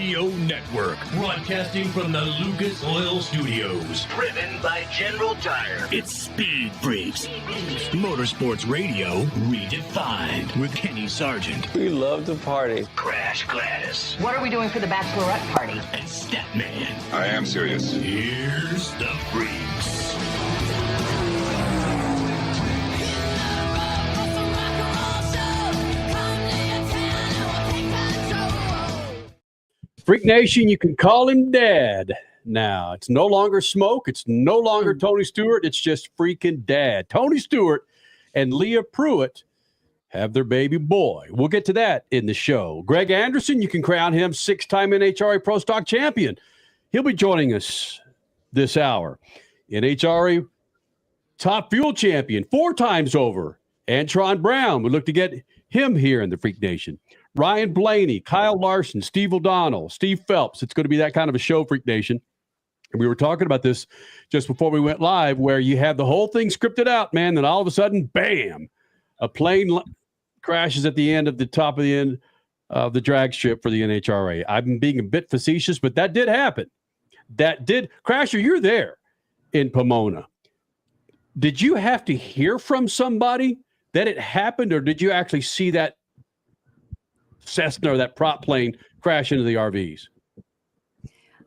Radio Network, broadcasting from the Lucas Oil Studios. Driven by General Tire. It's Speed Freaks. Motorsports Radio redefined with Kenny Sargent. We love to party. Crash Gladys. What are we doing for the bachelorette party? And Statman. I am serious. Here's the Freaks. Freak Nation, you can call him Dad now. It's no longer Smoke. It's no longer Tony Stewart. It's just freaking Dad. Tony Stewart and Leah Pruitt have their baby boy. We'll get to that in the show. Greg Anderson, you can crown him 6-time NHRA Pro Stock champion. He'll be joining us this hour. NHRA Top Fuel champion 4 times over. Antron Brown, we look to get him here in the Freak Nation. Ryan Blaney, Kyle Larson, Steve O'Donnell, Steve Phelps. It's going to be that kind of a show, Freak Nation. And we were talking about this just before we went live, where you have the whole thing scripted out, man. Then all of a sudden, bam, a plane crashes at the end of the top of the end of the drag strip for the NHRA. I'm being a bit facetious, but that did happen. That did. Crasher, you're there in Pomona. Did you have to hear from somebody that it happened, or did you actually see that Cessna or that prop plane crash into the RVs?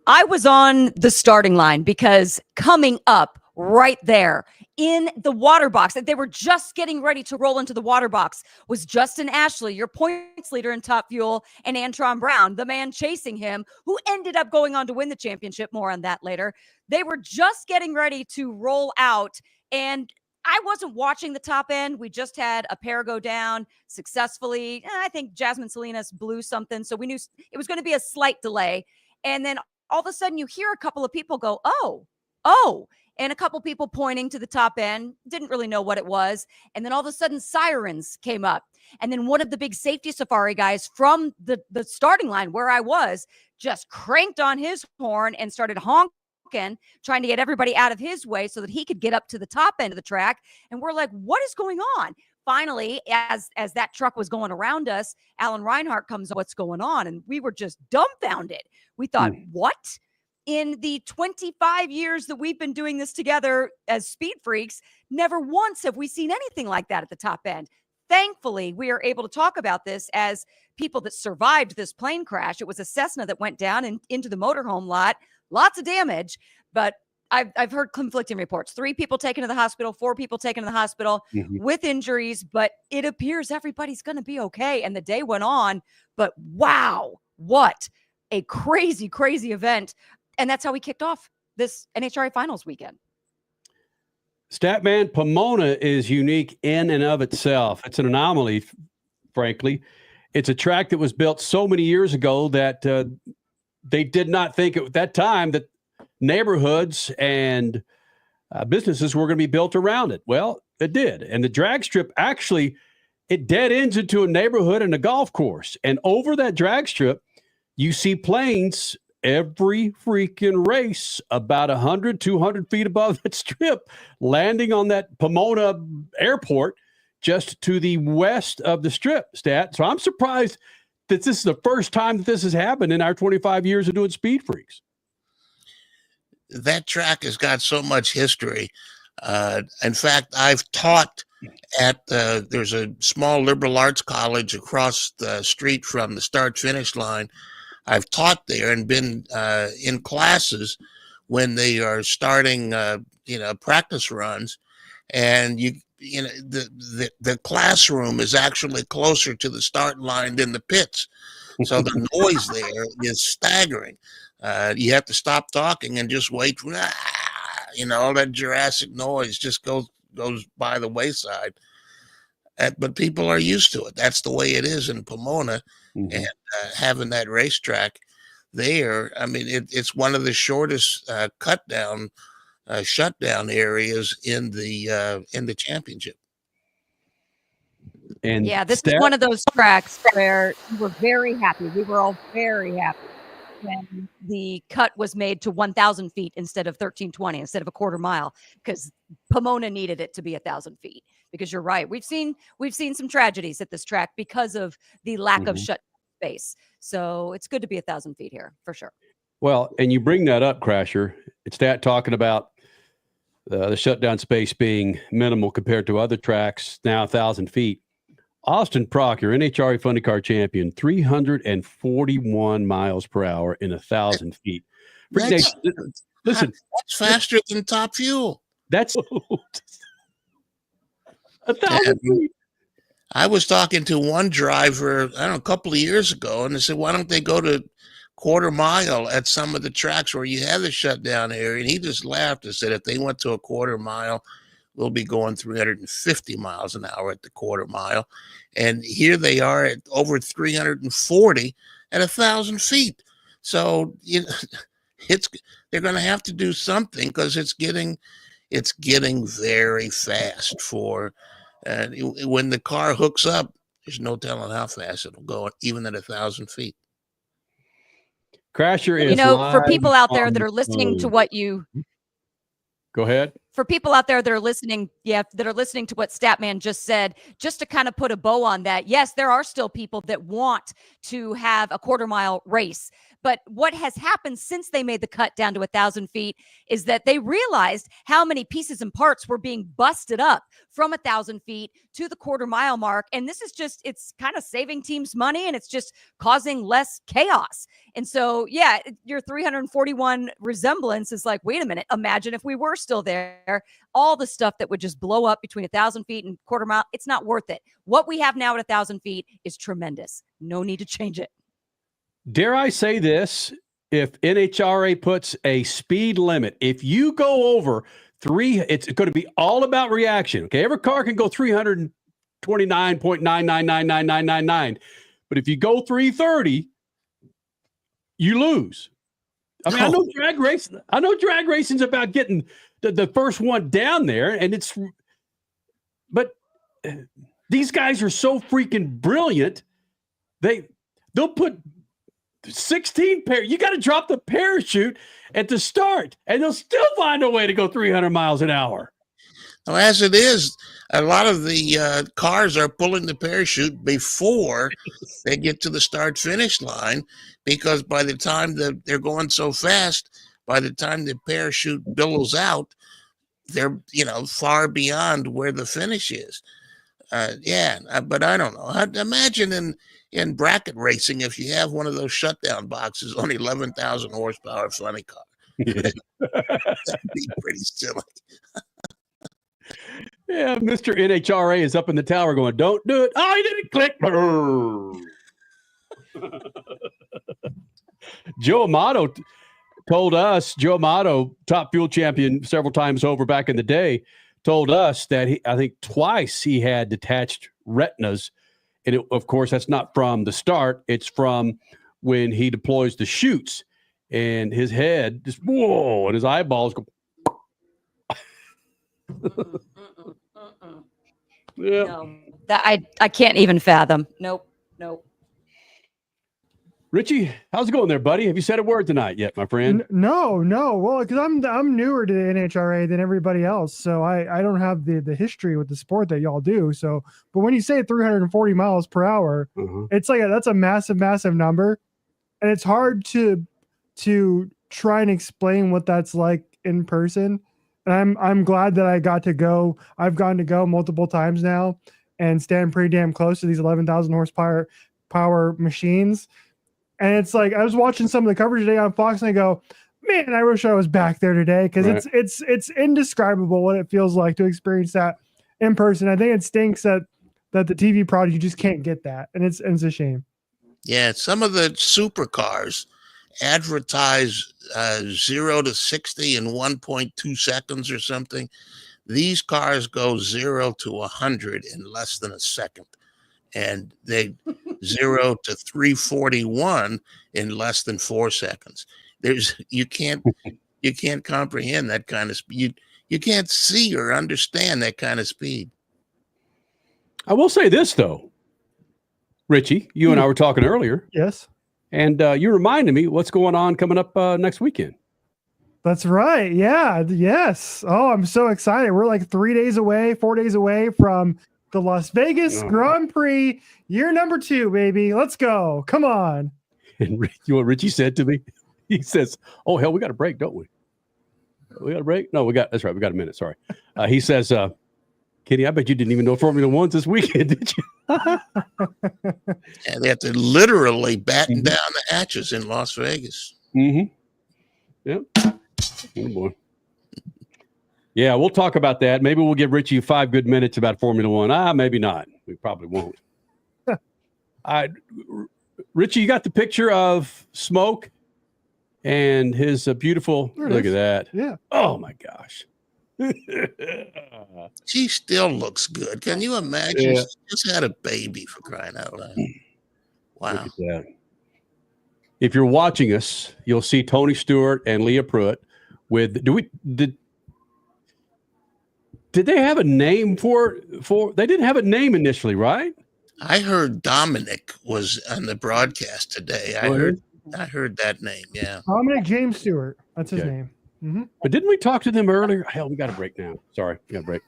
I was on the starting line because coming up right there in the water box, that they were just getting ready to roll into the water box, was Justin Ashley, your points leader in Top Fuel, and Antron Brown, the man chasing him, who ended up going on to win the championship. More on that later. They were just getting ready to roll out, and I wasn't watching the top end. We just had a pair go down successfully. I think Jasmine Salinas blew something, so we knew it was going to be a slight delay. And then all of a sudden you hear a couple of people go, oh, and a couple people pointing to the top end. Didn't really know what it was. And then all of a sudden sirens came up. And then one of the big safety safari guys from the starting line where I was just cranked on his horn and started honking, trying to get everybody out of his way so that he could get up to the top end of the track. And we're like, what is going on? Finally, as that truck was going around us, Alan Reinhart comes up, what's going on? And we were just dumbfounded. We thought, what? In the 25 years that we've been doing this together as Speed Freaks, never once have we seen anything like that at the top end. Thankfully, we are able to talk about this as people that survived this plane crash. It was a Cessna that went down and into the motorhome lot. Lots of damage, but I've heard conflicting reports. 3 people taken to the hospital, 4 people taken to the hospital with injuries, but it appears everybody's going to be okay. And the day went on, but wow, what a crazy, crazy event. And that's how we kicked off this NHRA Finals weekend. Statman, Pomona is unique in and of itself. It's an anomaly, frankly. It's a track that was built so many years ago that they did not think at that time that neighborhoods and businesses were going to be built around it. Well, it did. And the drag strip actually, it dead ends into a neighborhood and a golf course. And over that drag strip, you see planes every freaking race about 100, 200 feet above that strip, landing on that Pomona airport just to the west of the strip, Stat. So I'm surprised that this is the first time that this has happened in our 25 years of doing Speed Freaks. That track has got so much history. In fact, I've taught at there's a small liberal arts college across the street from the start-finish line. I've taught there and been in classes when they are starting, practice runs, and the classroom is actually closer to the start line than the pits, so the noise there is staggering. You have to stop talking and just wait for all that Jurassic noise just goes by the wayside. But people are used to it. That's the way it is in Pomona. And having that racetrack there, I mean, it's one of the shortest shutdown areas in the championship. And yeah, this is one of those tracks where we were very happy. We were all very happy when the cut was made to 1,000 feet instead of 1,320, instead of a quarter mile, because Pomona needed it to be 1,000 feet. Because you're right, we've seen some tragedies at this track because of the lack of shut space. So it's good to be 1,000 feet here for sure. Well, and you bring that up, Crasher. It's that talking about the shutdown space being minimal compared to other tracks, now 1,000 feet. Austin Prock, your NHRA Funny Car champion, 341 miles per hour in 1,000 feet. Listen, that's faster than Top Fuel. That's 1,000 feet. I was talking to one driver, I don't know, a couple of years ago, and they said, why don't they go to quarter mile at some of the tracks where you have the shutdown area? And he just laughed and said, if they went to a quarter mile, we'll be going 350 miles an hour at the quarter mile. And here they are at over 340 at 1,000 feet. So they're going to have to do something because it's getting very fast for when the car hooks up. There's no telling how fast it'll go, even at 1,000 feet. Crasher is for people out there that are listening to what you go ahead. For people out there that are listening, that are listening to what Statman just said, just to kind of put a bow on that, yes, there are still people that want to have a quarter mile race. But what has happened since they made the cut down to 1,000 feet is that they realized how many pieces and parts were being busted up from 1,000 feet to the quarter mile mark. And this is it's kind of saving teams money, and it's just causing less chaos. And so, your 341 resemblance is like, wait a minute, imagine if we were still there, all the stuff that would just blow up between 1,000 feet and quarter mile, it's not worth it. What we have now at 1,000 feet is tremendous. No need to change it. Dare I say this? If NHRA puts a speed limit, if you go over it's going to be all about reaction. Okay, every car can go 329.9999999, but if you go 330, you lose. I mean, I know drag racing. I know drag racing's about getting the first one down there, and but these guys are so freaking brilliant. They'll put 16 you got to drop the parachute at the start, and they'll still find a way to go 300 miles an hour. Well, as it is, a lot of the cars are pulling the parachute before they get to the start-finish line, because by the time they're going so fast, by the time the parachute billows out, they're far beyond where the finish is. But I don't know. I'd imagine in bracket racing, if you have one of those shutdown boxes on 11,000 horsepower funny car, that'd be pretty silly. Yeah, Mr. NHRA is up in the tower going, don't do it. Oh, he didn't click. Joe Amato told us, Joe Amato, top fuel champion several times over back in the day, told us that I think twice he had detached retinas. And of course, that's not from the start. It's from when he deploys the chutes, and his head just, whoa, and his eyeballs go. Yeah. No, that I can't even fathom. Nope. Richie, how's it going there, buddy? Have you said a word tonight yet, my friend? No. Well, because I'm newer to the NHRA than everybody else, so I don't have the history with the sport that y'all do. So, but when you say 340 miles per hour, it's like that's a massive number, and it's hard to try and explain what that's like in person. And I'm glad that I got to go. I've gotten to go multiple times now and stand pretty damn close to these 11,000 horsepower machines. And it's like, I was watching some of the coverage today on Fox, and I go, man, I wish I was back there today, because it's indescribable what it feels like to experience that in person. I think it stinks that the TV product, you just can't get that, and it's a shame. Yeah, some of the supercars advertise 0 to 60 in 1.2 seconds or something. These cars go 0 to 100 in less than a second. And they 0 to 341 in less than 4 seconds. You can't comprehend that kind of speed. You can't see or understand that kind of speed. I will say this though, Richie, you and I were talking earlier. Yes. And you reminded me what's going on coming up next weekend. That's right. Yeah. Yes. Oh, I'm so excited. We're like 4 days away from the Las Vegas Grand Prix, year number 2, baby. Let's go. Come on. And you know what Richie said to me? He says, "Oh hell, we got a break, don't we? We got a break? No, that's right. We got a minute. Sorry." He says, "Kenny, I bet you didn't even know Formula One's this weekend, did you?" And they have to literally batten down the hatches in Las Vegas. Yep. Oh boy. Yeah, we'll talk about that. Maybe we'll give Richie 5 good minutes about Formula One. Maybe not. We probably won't. Richie, you got the picture of Smoke and his beautiful. Look at that. Yeah. Oh my gosh. She still looks good. Can you imagine? She just had a baby, for crying out loud. Wow. Look at that. If you're watching us, you'll see Tony Stewart and Leah Pruitt with. Did they have a name for? They didn't have a name initially, right? I heard Dominic was on the broadcast today. I heard that name. Yeah. Dominic James Stewart. That's his name. But didn't we talk to them earlier? Hell, we got a break now. Sorry, we got a break.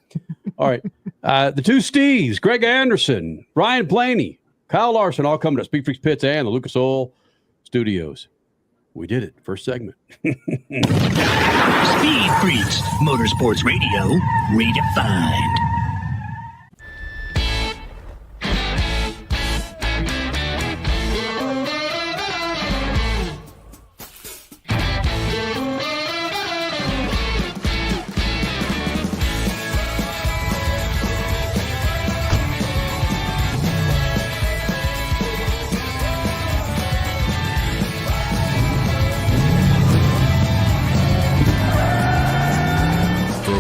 All right. The two Steves, Greg Anderson, Ryan Blaney, Kyle Larson, all coming to Speed Freaks Pits and the Lucas Oil Studios. We did it. First segment. Speed Freaks, Motorsports Radio, redefined.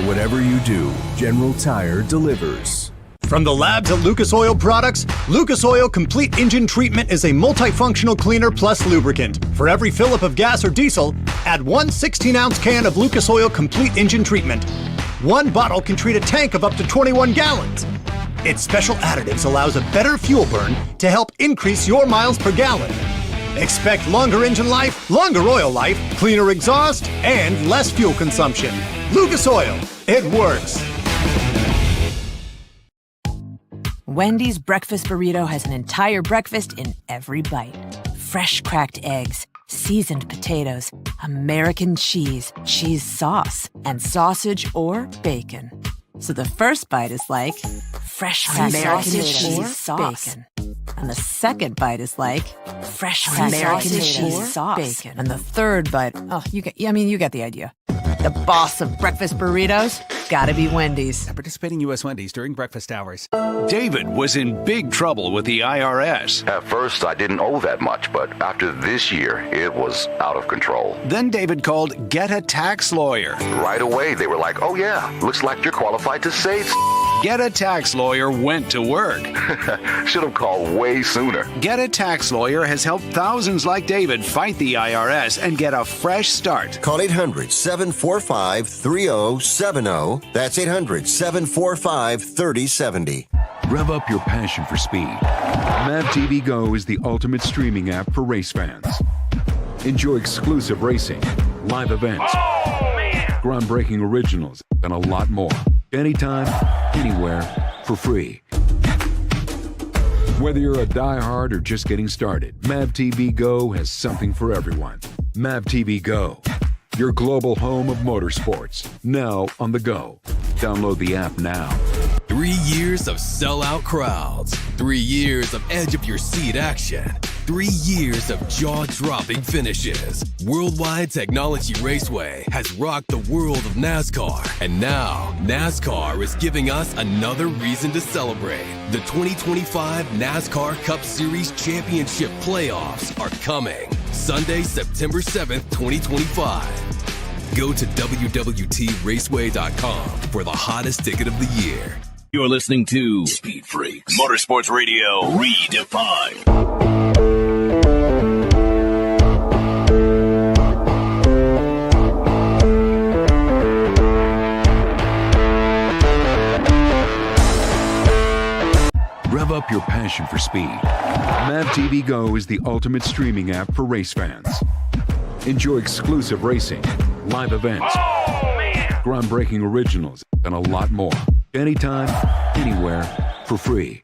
Whatever you do, General Tire delivers. From the labs at Lucas Oil Products, Lucas Oil Complete Engine Treatment is a multifunctional cleaner plus lubricant. For every fill-up of gas or diesel, add one 16-ounce can of Lucas Oil Complete Engine Treatment. One bottle can treat a tank of up to 21 gallons. Its special additives allows a better fuel burn to help increase your miles per gallon. Expect longer engine life, longer oil life, cleaner exhaust, and less fuel consumption. Lucas Oil, it works. Wendy's breakfast burrito has an entire breakfast in every bite. Fresh cracked eggs, seasoned potatoes, American cheese, cheese sauce, and sausage or bacon. So the first bite is like fresh American cheese sauce. Bacon. And the second bite is like fresh American cheese sauce. Bacon. And the third bite, you get the idea. The boss of breakfast burritos, gotta be Wendy's. Participating U.S. Wendy's during breakfast hours. David was in big trouble with the IRS. At first, I didn't owe that much, but after this year, it was out of control. Then David called Get a Tax Lawyer. Right away, they were like, "Oh yeah, looks like you're qualified to save." Get a Tax Lawyer went to work. Should have called way sooner. Get a Tax Lawyer has helped thousands like David fight the IRS and get a fresh start. Call 800-745-3070. That's 800-745-3070. Rev up your passion for speed. Mav TV Go is the ultimate streaming app for race fans. Enjoy exclusive racing, live events, groundbreaking originals, and a lot more. Anytime, anywhere, for free. Whether you're a diehard or just getting started, Mav TV Go has something for everyone. Mav TV Go, your global home of motorsports, now on the go. Download the app now. 3 years of sellout crowds, 3 years of edge of your seat action, 3 years of jaw-dropping finishes. Worldwide Technology Raceway has rocked the world of NASCAR, and now NASCAR is giving us another reason to celebrate. The 2025 NASCAR Cup Series Championship playoffs are coming Sunday, September 7th, 2025. Go to www.raceway.com for the hottest ticket of the year. You're listening to Speed Freaks, Motorsports Radio, redefined. Rev up your passion for speed. Mav TV Go is the ultimate streaming app for race fans. Enjoy exclusive racing, live events, groundbreaking originals, and a lot more. Anytime, anywhere, for free.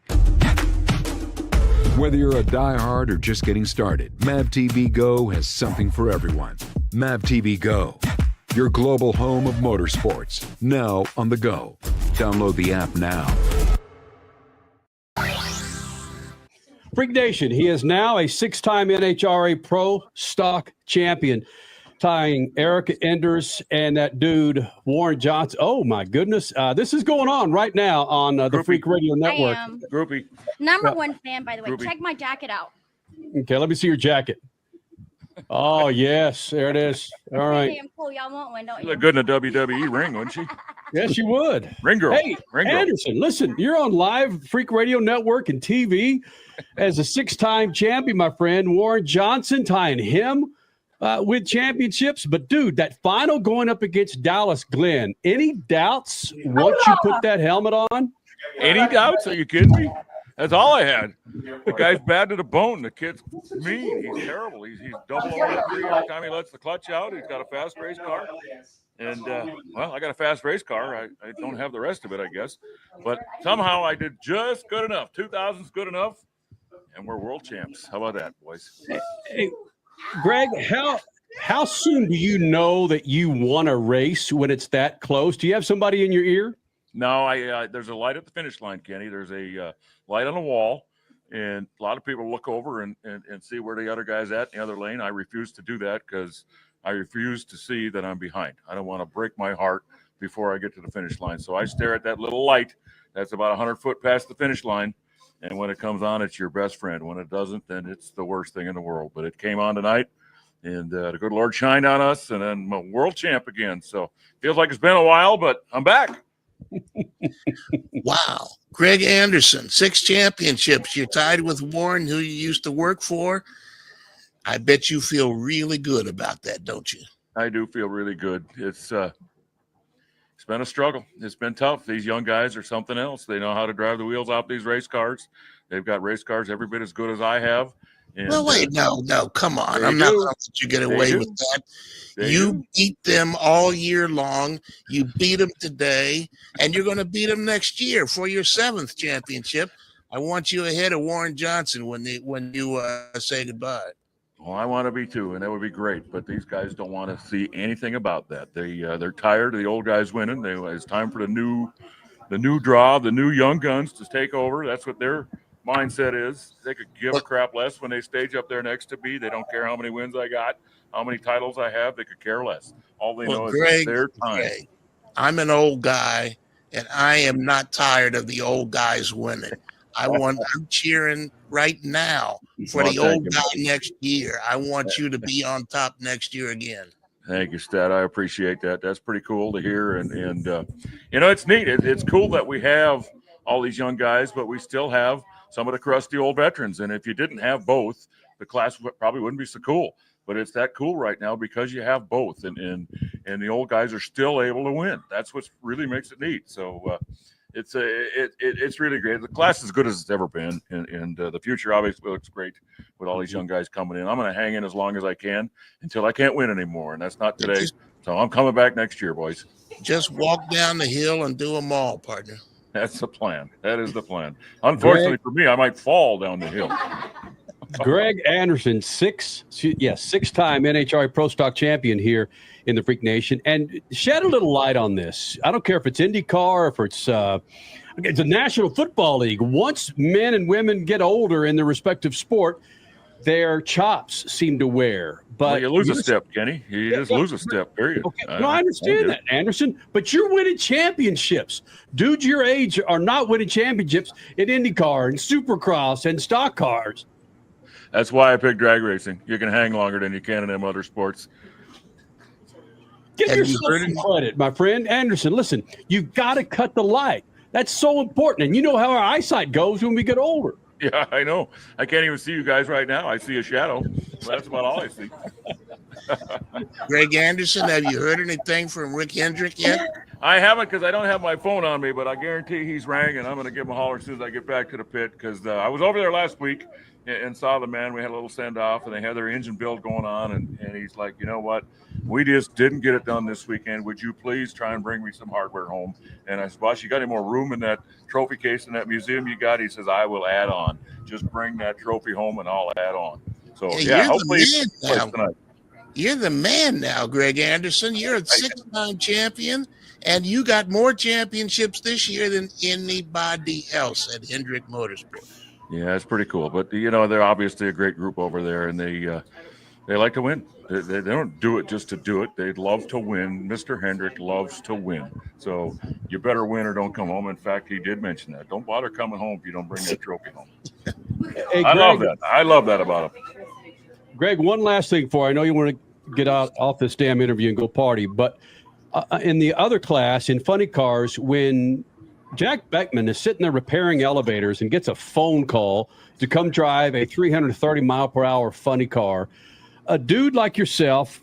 Whether you're a diehard or just getting started, Mav TV Go has something for everyone. Mav TV Go, your global home of motorsports, now on the go. Download the app now. Freak Nation, he is now a 6-time NHRA Pro Stock champion, tying Erica Enders and that dude, Warren Johnson. Oh, my goodness. This is going on right now on the Freak Radio Network. I am. Groupie. Number one fan, by the way. Groupie. Check my jacket out. Okay, let me see your jacket. Oh, yes, there it is. All right. Damn cool. Y'all want one, don't She'd you? look good in a WWE ring, wouldn't she? Yes, you would. Ring girl. Hey, Ring girl. Anderson, listen, you're on live Freak Radio Network and TV as a 6-time champion, my friend. Warren Johnson tying him with championships. But, dude, that final going up against Dallas Glenn, any doubts once you put that helmet on? Any doubts? Are you kidding me? That's all I had. The guy's bad to the bone. The kid's mean. He's terrible. He's double over 3 every time he lets the clutch out. He's got a fast race car. And, well, I got a fast race car. I don't have the rest of it, I guess. But somehow I did just good enough. 2000's good enough. And we're world champs. How about that, boys? Hey, Greg, how soon do you know that you won a race when it's that close? Do you have somebody in your ear? No, there's a light at the finish line, Kenny. There's a light on the wall, and a lot of people look over and see where the other guy's at in the other lane. I refuse to do that because I refuse to see that I'm behind. I don't want to break my heart before I get to the finish line. So I stare at that little light that's about 100 foot past the finish line, and when it comes on, it's your best friend. When it doesn't, then it's the worst thing in the world. But it came on tonight, and the good Lord shined on us, and then I'm a world champ again. So feels like it's been a while, but I'm back. Wow. Greg Anderson, 6 championships. You're tied with Warren, who you used to work for. I bet you feel really good about that, don't you? I do feel really good. It's been a struggle. It's been tough. These young guys are something else. They know how to drive the wheels off these race cars. They've got race cars every bit as good as I have. And, well, wait, no, come on. I'm not going to let you get away with that. You beat them all year long. You beat them today, and you're going to beat them next year for your 7th championship. I want you ahead of Warren Johnson when you say goodbye. Well, I want to be too, and that would be great. But these guys don't want to see anything about that. They're tired of the old guys winning. It's time for the new draw, the new young guns to take over. That's what their mindset is. They could give a crap less when they stage up there next to me. They don't care how many wins I got, how many titles I have. They could care less. All they know is it's their time. Greg, I'm an old guy, and I am not tired of the old guys winning. I'm cheering right now for the old guy next year. I want you to be on top next year again. Thank you, Stat. I appreciate that. That's pretty cool to hear. And it's neat. It's cool that we have all these young guys, but we still have some of the crusty old veterans. And if you didn't have both, the class probably wouldn't be so cool. But it's that cool right now because you have both. And the old guys are still able to win. That's what really makes it neat. So it's really great. The class is as good as it's ever been. And the future obviously looks great with all these young guys coming in. I'm going to hang in as long as I can until I can't win anymore. And that's not today. So I'm coming back next year, boys. Just walk down the hill and do them all, partner. That's the plan. That is the plan. Unfortunately for me, I might fall down the hill. Greg Anderson, 6-time NHRA Pro Stock champion here in the Freak Nation. And shed a little light on this. I don't care if it's IndyCar, if it's the National Football League. Once men and women get older in their respective sport, their chops seem to wear. But you lose a step, Kenny. You just lose a step, period. Okay. No, I understand that, Anderson. But you're winning championships. Dudes your age are not winning championships in IndyCar and Supercross and stock cars. That's why I picked drag racing. You can hang longer than you can in them other sports. Give yourself some credit, my friend. Anderson, listen, you've got to cut the light. That's so important. And you know how our eyesight goes when we get older. Yeah, I know. I can't even see you guys right now. I see a shadow. That's about all I see. Greg Anderson, have you heard anything from Rick Hendrick yet? I haven't because I don't have my phone on me, but I guarantee he's rang, and I'm going to give him a holler as soon as I get back to the pit because I was over there last week, and saw the man. We had a little send off, and they had their engine build going on. And he's like, you know what? We just didn't get it done this weekend. Would you please try and bring me some hardware home? And I said, boss, you got any more room in that trophy case in that museum you got? He says, I will add on. Just bring that trophy home, and I'll add on. So yeah, hopefully tonight. You're the man now, Greg Anderson. You're a 6-time champion, and you got more championships this year than anybody else at Hendrick Motorsport. Yeah, it's pretty cool. But, you know, they're obviously a great group over there, and they like to win. They don't do it just to do it. They love to win. Mr. Hendrick loves to win. So you better win or don't come home. In fact, he did mention that. Don't bother coming home if you don't bring that trophy home. Hey, I love that. I love that about him. Greg, one last thing for I know you want to get off this damn interview and go party, but in the other class, in funny cars, when Jack Beckman is sitting there repairing elevators and gets a phone call to come drive a 330 mile per hour funny car, a dude like yourself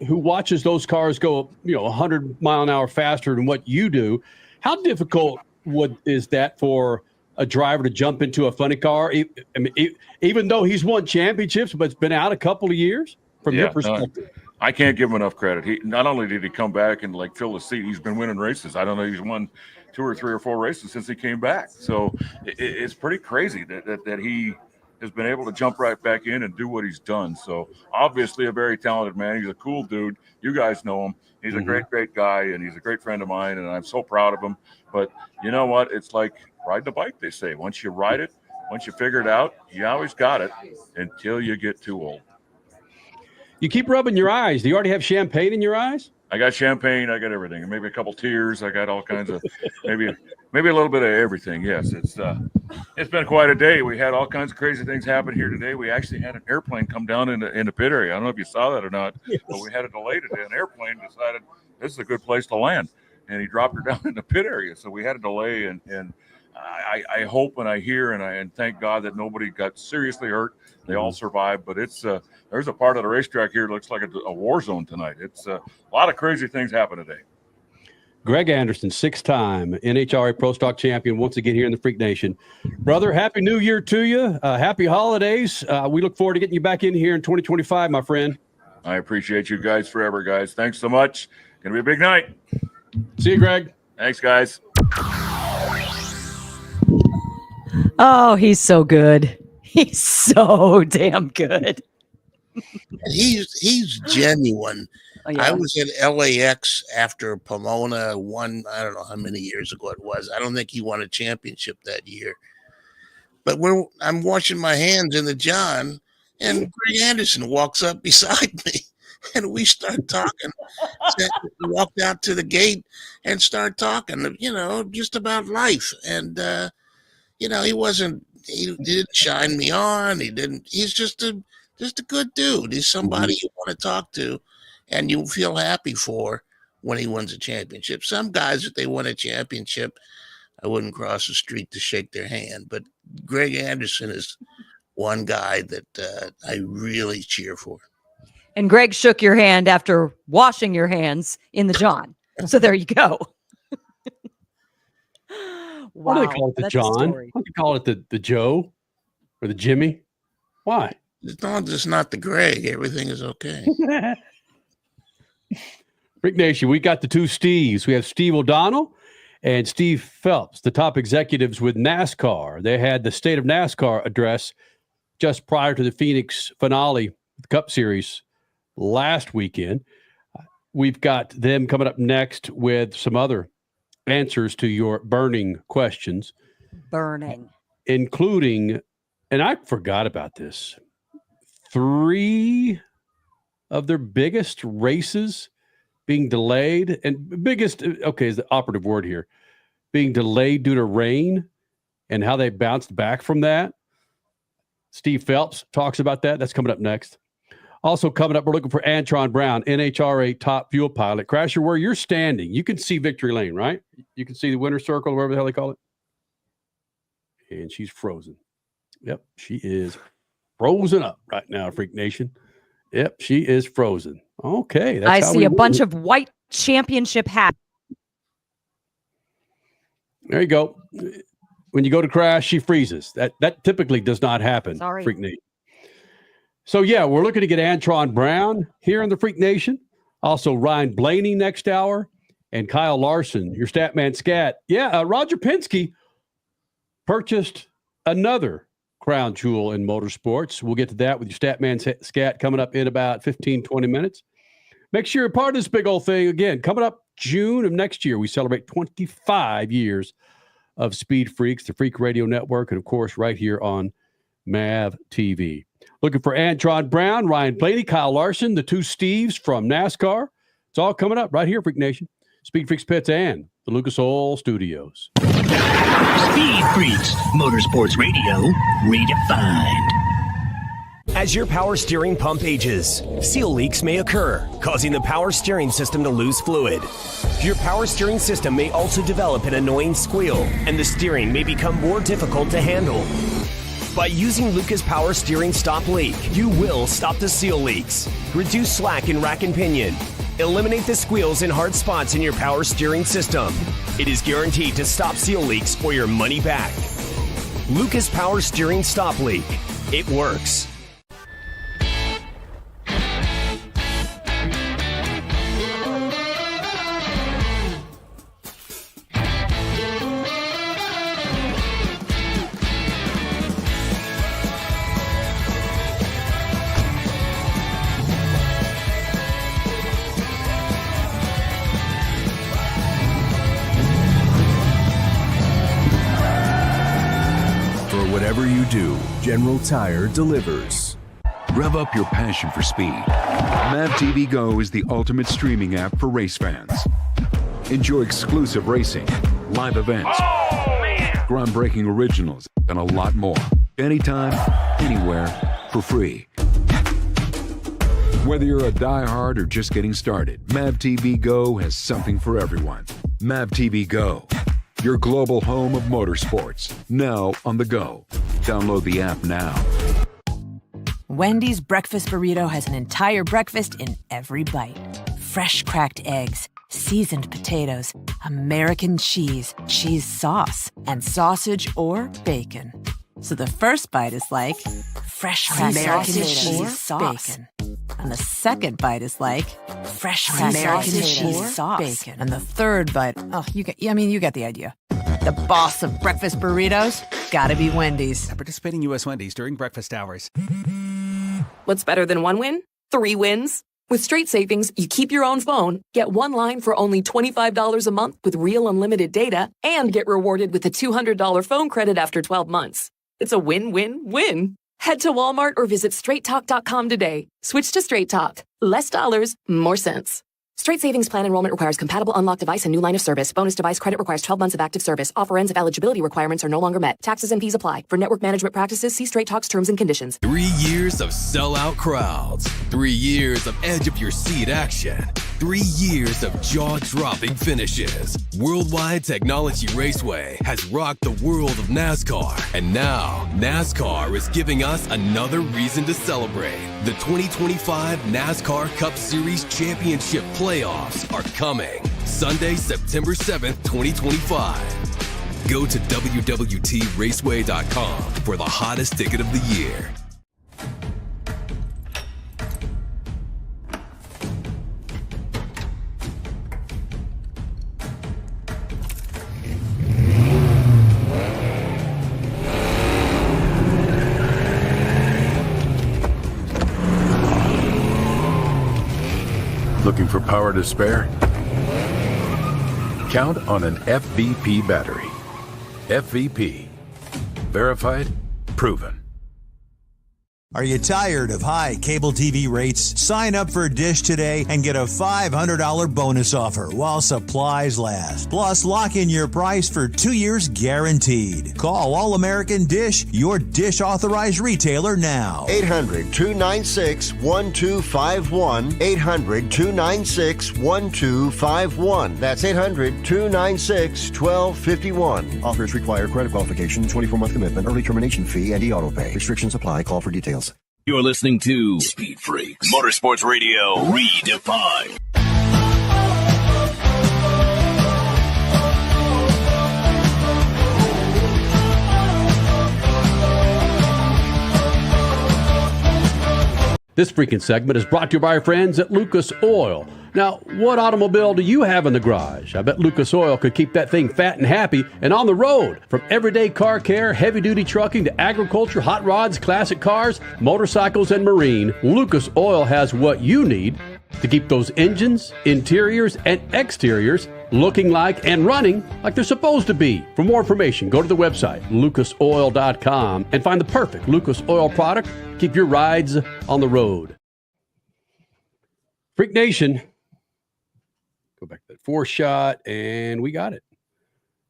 who watches those cars go, 100 mile an hour faster than what you do, how difficult is that for a driver to jump into a funny car? I mean, even though he's won championships, but it's been out a couple of years from your perspective. I can't give him enough credit. He not only did he come back and fill the seat, he's been winning races. I don't know, he's won 2 or 3 or 4 races since he came back. So it's pretty crazy that he has been able to jump right back in and do what he's done. So obviously a very talented man. He's a cool dude. You guys know him. He's a great guy, and he's a great friend of mine, and I'm so proud of him. But you know what? It's like riding a bike, they say. Once you ride it, once you figure it out, you always got it until you get too old. You keep rubbing your eyes. Do you already have champagne in your eyes? I got champagne. I got everything. And maybe a couple tears. I got all kinds of maybe a little bit of everything. Yes, it's been quite a day. We had all kinds of crazy things happen here today. We actually had an airplane come down in the pit area. I don't know if you saw that or not, but we had a delay today. An airplane decided this is a good place to land, and he dropped her down in the pit area. So we had a delay, and I hope and I hear and thank God that nobody got seriously hurt. They all survived, but it's there's a part of the racetrack here that looks like a war zone tonight. It's a lot of crazy things happen today. Greg Anderson, 6-time NHRA Pro Stock champion, once again here in the Freak Nation. Brother, Happy New Year to you. Happy holidays. We look forward to getting you back in here in 2025, my friend. I appreciate you guys forever, guys. Thanks so much. Going to be a big night. See you, Greg. Thanks, guys. Oh, he's so good. He's so damn good. He's genuine. Oh, yeah. I was at LAX after Pomona won, I don't know how many years ago it was. I don't think he won a championship that year. But I'm washing my hands in the John, and Greg Anderson walks up beside me, and we start talking. We walked out to the gate and started talking, just about life. And, he didn't shine me on. He's just a good dude. He's somebody you want to talk to and you feel happy for when he wins a championship. Some guys, if they win a championship, I wouldn't cross the street to shake their hand. But Greg Anderson is one guy that I really cheer for. And Greg shook your hand after washing your hands in the John. So there you go. Why do they call it the John? Why do you call it the Joe or the Jimmy? Why? It's not the Greg. Everything is okay. Freak Nation, we got the two Steves. We have Steve O'Donnell and Steve Phelps, the top executives with NASCAR. They had the State of NASCAR address just prior to the Phoenix finale, the Cup Series last weekend. We've got them coming up next with some other answers to your burning questions. Including, and I forgot about this, 3 of their biggest races being delayed, and biggest, okay, is the operative word here, being delayed due to rain and how they bounced back from that. Steve Phelps talks about that. That's coming up next. Also coming up, we're looking for Antron Brown, NHRA top fuel pilot. Crasher, where you're standing, you can see Victory Lane, right? You can see the winner's circle, or whatever the hell they call it. And she's frozen. Yep, she is frozen up right now, Freak Nation. Yep, she is frozen. Okay. I see a bunch of white championship hats. There you go. when you go to crash, she freezes. That typically does not happen. Sorry. Freak Nation. So, yeah, we're looking to get Antron Brown here in the Freak Nation. Also, Ryan Blaney next hour and Kyle Larson, your Statman Scat. Yeah, Roger Penske purchased another crown jewel in motorsports. We'll get to that with your Statman Scat coming up in about 15, 20 minutes. Make sure you're part of this big old thing. Again, coming up June of next year, we celebrate 25 years of Speed Freaks, the Freak Radio Network, and, of course, right here on MAV TV. Looking for Antron Brown, Ryan Blaney, Kyle Larson, the two Steves from NASCAR. It's all coming up right here, Freak Nation. Speed Freaks Pits and the Lucas Oil Studios. Speed Freaks, Motorsports Radio, redefined. As your power steering pump ages, seal leaks may occur, causing the power steering system to lose fluid. Your power steering system may also develop an annoying squeal, and the steering may become more difficult to handle. By using Lucas Power Steering Stop Leak, you will stop the seal leaks, reduce slack in rack and pinion, eliminate the squeals and hard spots in your power steering system. It is guaranteed to stop seal leaks or your money back. Lucas Power Steering Stop Leak. It works. Whatever you do, General Tire delivers. Rev up your passion for speed. MAV TV Go is the ultimate streaming app for race fans. Enjoy exclusive racing, live events, groundbreaking originals, and a lot more. Anytime, anywhere, for free. Whether you're a diehard or just getting started, MAV TV Go has something for everyone. MAV TV Go, your global home of motorsports, now on the go. Download the app now. Wendy's breakfast burrito has an entire breakfast in every bite. Fresh cracked eggs, seasoned potatoes, American cheese, cheese sauce, and sausage or bacon. So the first bite is like fresh cracked American cheese sauce. Bacon. And the second bite is like fresh American cheese sauce. Bacon. And the third bite, you get the idea. The boss of breakfast burritos, gotta be Wendy's. At participating U.S. Wendy's during breakfast hours. What's better than one win? 3 wins. With Straight Savings, you keep your own phone, get one line for only $25 a month with real unlimited data, and get rewarded with a $200 phone credit after 12 months. It's a win-win-win. Head to Walmart or visit straighttalk.com today. Switch to Straight Talk. Less dollars, more sense. Straight Savings Plan enrollment requires compatible unlocked device and new line of service. Bonus device credit requires 12 months of active service. Offer ends if eligibility requirements are no longer met. Taxes and fees apply. For network management practices, see Straight Talk's terms and conditions. 3 years of sellout crowds. 3 years of edge-of-your-seat action. 3 years of jaw-dropping finishes. Worldwide Technology Raceway has rocked the world of NASCAR. And now, NASCAR is giving us another reason to celebrate. The 2025 NASCAR Cup Series Championship playoffs are coming. Sunday, September 7th, 2025. Go to WWTRaceway.com for the hottest ticket of the year. Looking for power to spare? Count on an FVP battery. FVP. Verified, proven. Are you tired of high cable TV rates? Sign up for Dish today and get a $500 bonus offer while supplies last. Plus, lock in your price for 2 years guaranteed. Call All American Dish, your Dish authorized retailer now. 800-296-1251. 800-296-1251. That's 800-296-1251. Offers require credit qualification, 24-month commitment, early termination fee, and e-auto pay. Restrictions apply. Call for details. You're listening to Speed Freaks, Motorsports Radio redefined. This freaking segment is brought to you by our friends at Lucas Oil. Now, what automobile do you have in the garage? I bet Lucas Oil could keep that thing fat and happy and on the road. From everyday car care, heavy-duty trucking to agriculture, hot rods, classic cars, motorcycles, and marine, Lucas Oil has what you need to keep those engines, interiors, and exteriors looking like and running like they're supposed to be. For more information, go to the website, lucasoil.com, and find the perfect Lucas Oil product. Keep your rides on the road. Freak Nation. Go back to that 4-shot, and we got it.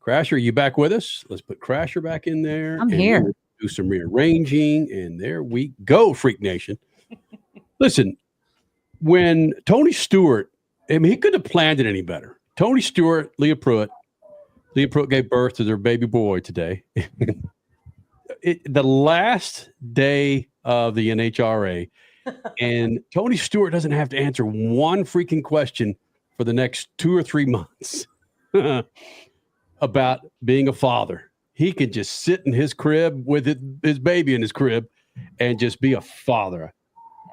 Crasher, are you back with us? Let's put Crasher back in there. I'm here. We'll do some rearranging, and there we go, Freak Nation. Listen, when Tony Stewart, I mean, he couldn't have planned it any better. Tony Stewart, Leah Pruitt gave birth to their baby boy today. The last day of the NHRA, and Tony Stewart doesn't have to answer one freaking question for the next 2 or 3 months about being a father. He could just sit in his crib with his baby in his crib and just be a father.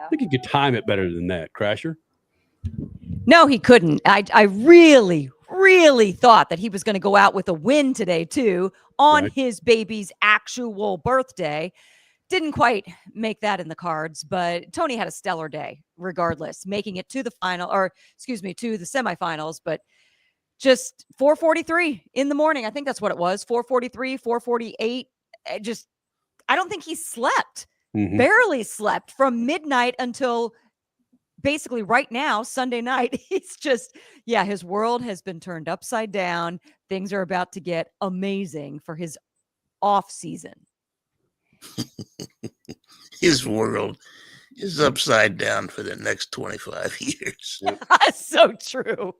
I think he could time it better than that, Crasher. No, he couldn't. I really, really thought that he was going to go out with a win today, too, on his baby's actual birthday. Didn't quite make that in the cards, but Tony had a stellar day, regardless, making it to the to the semifinals, but just 4:43 in the morning. I think that's what it was, 4:43, 4:48. I don't think he slept, barely slept from midnight until basically right now, Sunday night. He's just, his world has been turned upside down. Things are about to get amazing for his off season. His world is upside down for the next 25 years. That's so true.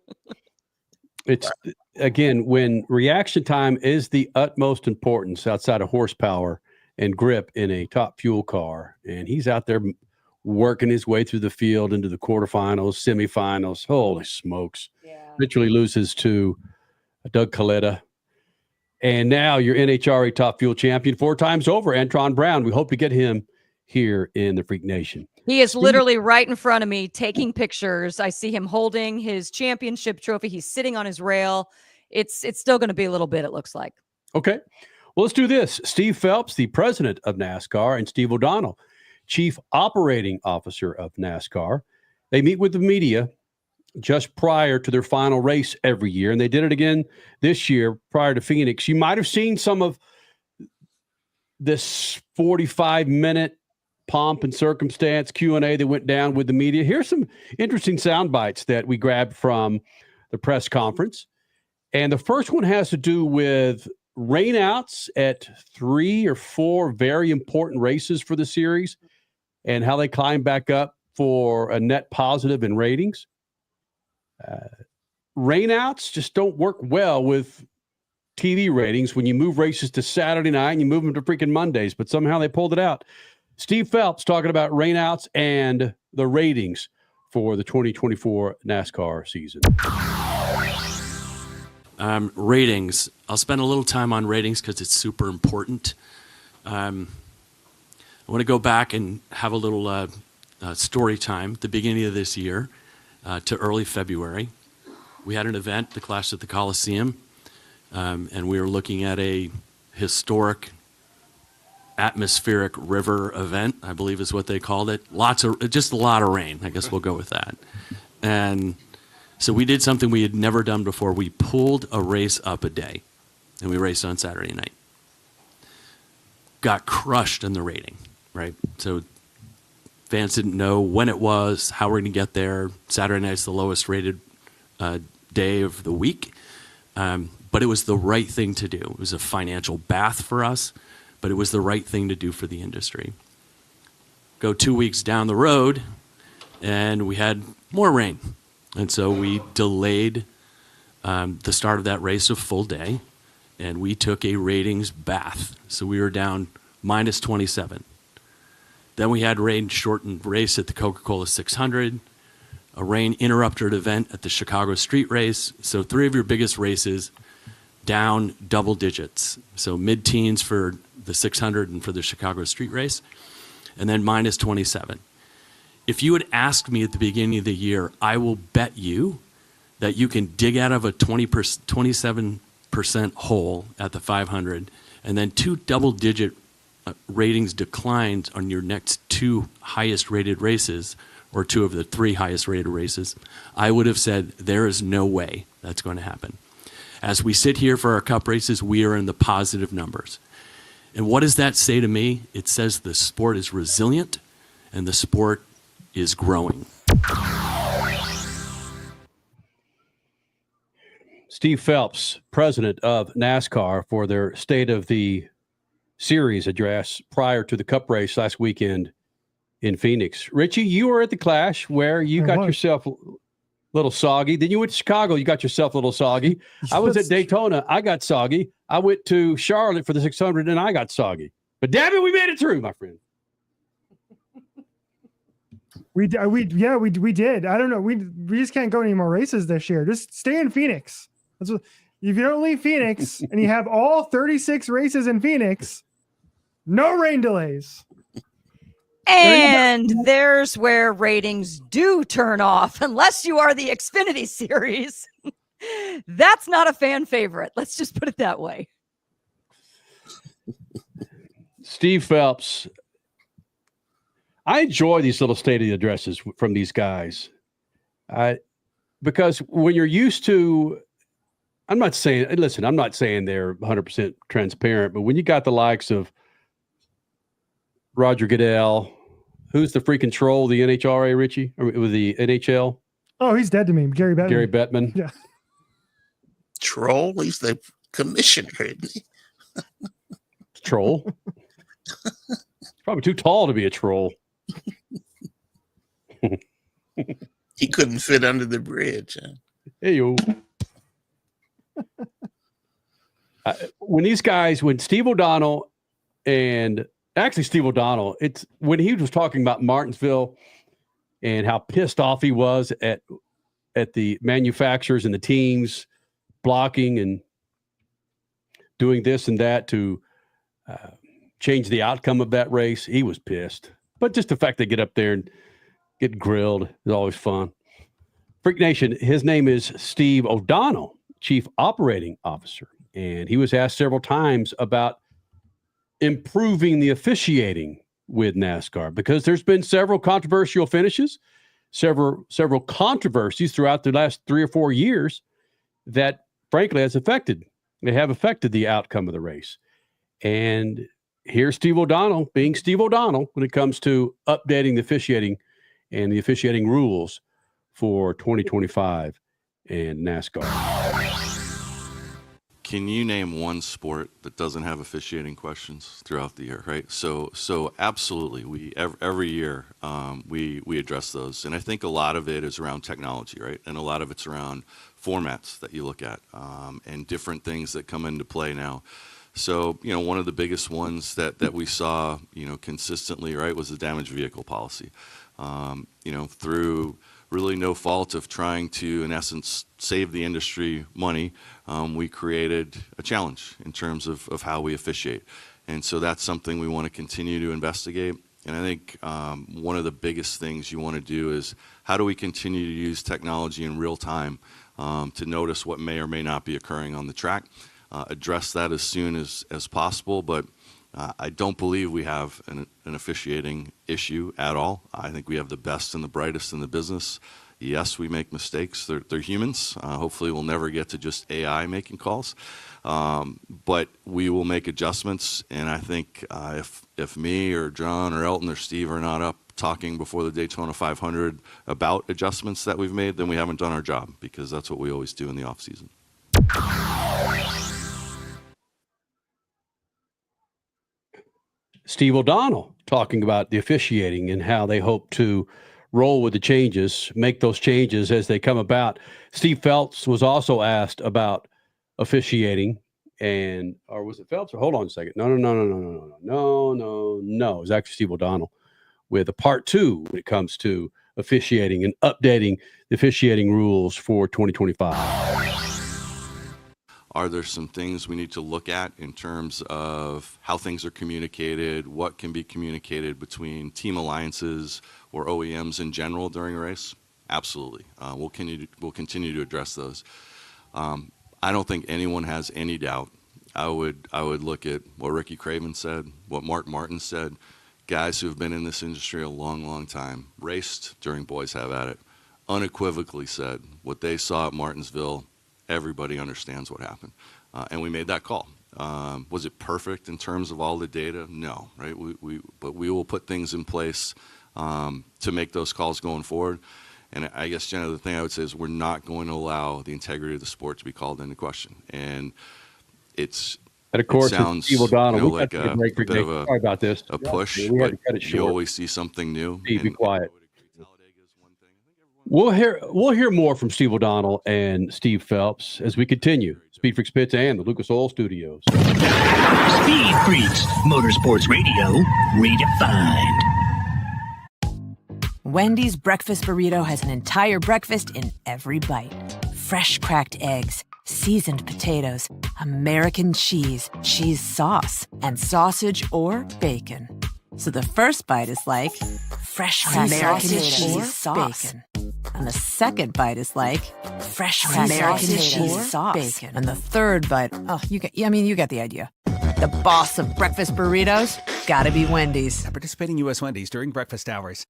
It's, again, when reaction time is the utmost importance outside of horsepower and grip in a top fuel car, and he's out there working his way through the field into the quarterfinals, semifinals. Holy smokes. Eventually loses to Doug Coletta. And now your NHRA top fuel champion 4 times over, Antron Brown. We hope to get him here in the Freak Nation. He is literally right in front of me taking pictures. I see him holding his championship trophy. He's sitting on his rail. It's still going to be a little bit, it looks like. Okay. Well, let's do this. Steve Phelps, the president of NASCAR, and Steve O'Donnell, chief operating officer of NASCAR. They meet with the media just prior to their final race every year, and they did it again this year prior to Phoenix. You might have seen some of this 45-minute pomp and circumstance Q&A that went down with the media. Here's some interesting sound bites that we grabbed from the press conference. And the first one has to do with rainouts at 3 or 4 very important races for the series and how they climb back up for a net positive in ratings. Rainouts just don't work well with TV ratings when you move races to Saturday night and you move them to freaking Mondays, but somehow they pulled it out. Steve Phelps talking about rainouts and the ratings for the 2024 NASCAR season. Ratings. I'll spend a little time on ratings because it's super important. I want to go back and have a little story time at the beginning of this year to early February. We had an event, the Clash at the Coliseum, and we were looking at a historic atmospheric river event, I believe is what they called it. Just a lot of rain. I guess we'll go with that. And so we did something we had never done before. We pulled a race up a day, and we raced on Saturday night. Got crushed in the rating, right? So fans didn't know when it was, how we're going to get there. Saturday night's the lowest rated day of the week. But it was the right thing to do. It was a financial bath for us, but it was the right thing to do for the industry. Go 2 weeks down the road, and we had more rain. And so we delayed the start of that race a full day, and we took a ratings bath. So we were down minus 27. Then we had rain-shortened race at the Coca-Cola 600, a rain-interrupted event at the Chicago Street Race. So 3 of your biggest races down double digits. So mid-teens for the 600 and for the Chicago Street Race, and then minus 27. if you had asked me at the beginning of the year, I will bet you that you can dig out of a 27% hole at the 500 and then 2 double-digit ratings declines on your next 2 highest rated races, or 2 of the 3 highest rated races, I would have said there is no way that's going to happen. As we sit here for our Cup races, we are in the positive numbers. And what does that say to me? It says the sport is resilient and the sport is growing. Steve Phelps, president of NASCAR, for their State of the Series address prior to the Cup race last weekend in Phoenix. Richie, you were at the Clash where you got yourself a little soggy. Then you went to Chicago, you got yourself a little soggy. I was at Daytona, I got soggy. I went to Charlotte for the 600 and I got soggy. But damn it, we made it through, my friend. We did. I don't know. We just can't go any more races this year. Just stay in Phoenix. That's what, if you don't leave Phoenix and you have all 36 races in Phoenix, no rain delays. And there's where ratings do turn off, unless you are the Xfinity Series. That's not a fan favorite. Let's just put it that way. Steve Phelps. I enjoy these little state of the addresses from these guys. Because when you're used to, I'm not saying they're 100% transparent, but when you got the likes of Roger Goodell, who's the freaking troll, the NHRA, Richie? Or with the NHL? Oh, he's dead to me. Gary Bettman. Gary Bettman. Yeah. Troll? He's the commissioner, isn't he? Troll? Probably too tall to be a troll. He couldn't fit under the bridge. Huh? Hey, yo. When Steve O'Donnell it's when he was talking about Martinsville and how pissed off he was at the manufacturers and the teams blocking and doing this and that to change the outcome of that race. He was pissed. But just the fact they get up there and get grilled is always fun. Freak Nation, his name is Steve O'Donnell, Chief Operating Officer. And he was asked several times about improving the officiating with NASCAR because there's been several controversial finishes, several controversies throughout the last 3 or 4 years that, frankly, have affected the outcome of the race. And here's Steve O'Donnell being Steve O'Donnell when it comes to updating the officiating and the officiating rules for 2025 and NASCAR. Can you name one sport that doesn't have officiating questions throughout the year, right? So absolutely, every year we address those, and I think a lot of it is around technology, right? And a lot of it's around formats that you look at and different things that come into play now. So, one of the biggest ones that we saw, consistently, right, was the damaged vehicle policy. Through really no fault of trying to, in essence, save the industry money, we created a challenge in terms of how we officiate. And so that's something we want to continue to investigate. And I think one of the biggest things you want to do is how do we continue to use technology in real time to notice what may or may not be occurring on the track. Address that as soon as possible, but I don't believe we have an officiating issue at all. I think we have the best and the brightest in the business. Yes, we make mistakes. They're humans. Hopefully we'll never get to just AI making calls, but we will make adjustments. And I think if me or John or Elton or Steve are not up talking before the Daytona 500 about adjustments that we've made, then we haven't done our job, because that's what we always do in the off season. Steve O'Donnell talking about the officiating and how they hope to roll with the changes, make those changes as they come about. Steve Phelps was also asked about officiating, or was it Phelps? Or hold on a second. No. It was actually Steve O'Donnell with a part 2 when it comes to officiating and updating the officiating rules for 2025. Are there some things we need to look at in terms of how things are communicated, what can be communicated between team alliances or OEMs in general during a race? Absolutely. We'll continue to address those. I don't think anyone has any doubt. I would look at what Ricky Craven said, what Mark Martin said, guys who have been in this industry a long, long time, raced during Boys Have At It, unequivocally said what they saw at Martinsville. Everybody understands what happened, and we made that call. Was it perfect in terms of all the data? No, right? But we will put things in place to make those calls going forward. And I guess, Jenna, the thing I would say is we're not going to allow the integrity of the sport to be called into question. And of course, it sounds Steve O'Donnell. like a bit of Sorry about this. a push, Yeah, we had but to cut it you short. always see something new. Steve, be quiet. We'll hear more from Steve O'Donnell and Steve Phelps as we continue. Speed Freaks Pits and the Lucas Oil Studios. Speed Freaks, Motorsports Radio, redefined. Wendy's breakfast burrito has an entire breakfast in every bite. Fresh cracked eggs, seasoned potatoes, American cheese, cheese sauce, and sausage or bacon. So the first bite is like fresh American cheese sauce. Bacon. And the second bite is like fresh American cheese sauce. Bacon. And the third bite, you get the idea. The boss of breakfast burritos, gotta be Wendy's. At participating U.S. Wendy's during breakfast hours.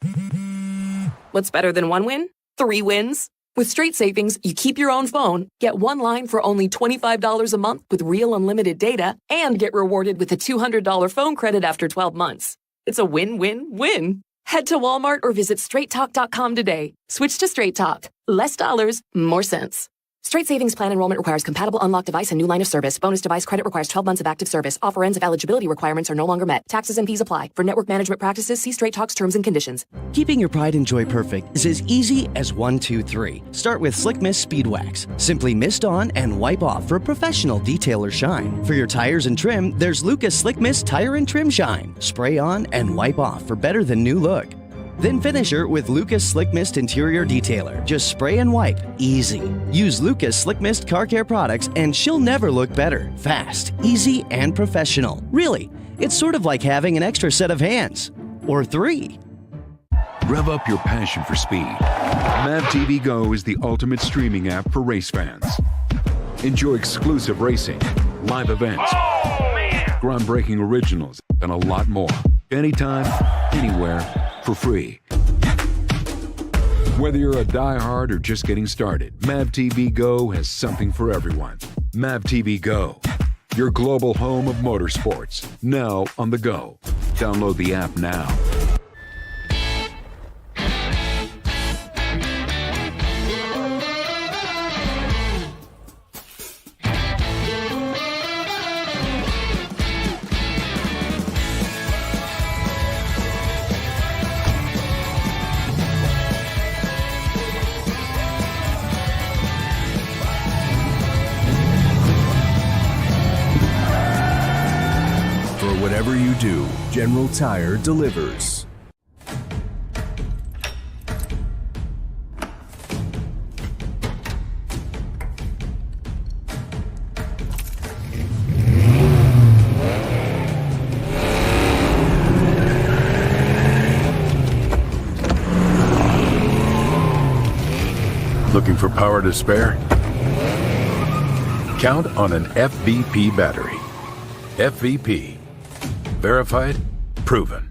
What's better than one win? 3 wins. With Straight Savings, you keep your own phone, get one line for only $25 a month with real unlimited data, and get rewarded with a $200 phone credit after 12 months. It's a win-win-win. Head to Walmart or visit straighttalk.com today. Switch to Straight Talk. Less dollars, more sense. Straight Savings Plan enrollment requires compatible unlocked device and new line of service. Bonus device credit requires 12 months of active service. Offer ends if eligibility requirements are no longer met. Taxes and fees apply. For network management practices, see Straight Talk's terms and conditions. Keeping your pride and joy perfect is as easy as 1, 2, 3. Start with Slick Mist Speed Wax. Simply mist on and wipe off for a professional detail or shine. For your tires and trim, there's Lucas Slick Mist Tire and Trim Shine. Spray on and wipe off for better than new look. Then finish her with Lucas Slick Mist Interior Detailer. Just spray and wipe. Easy. Use Lucas Slick Mist Car Care products and she'll never look better. Fast, easy, and professional. Really, it's sort of like having an extra set of hands. Or 3. Rev up your passion for speed. Mav TV Go is the ultimate streaming app for race fans. Enjoy exclusive racing, live events, groundbreaking originals, and a lot more. Anytime, anywhere, for free. Whether you're a diehard or just getting started, Mav TV Go has something for everyone. Mav TV Go, your global home of motorsports, now on the go. Download the app now. Whatever you do, General Tire delivers. Looking for power to spare? Count on an FVP battery. FVP. Verified, proven.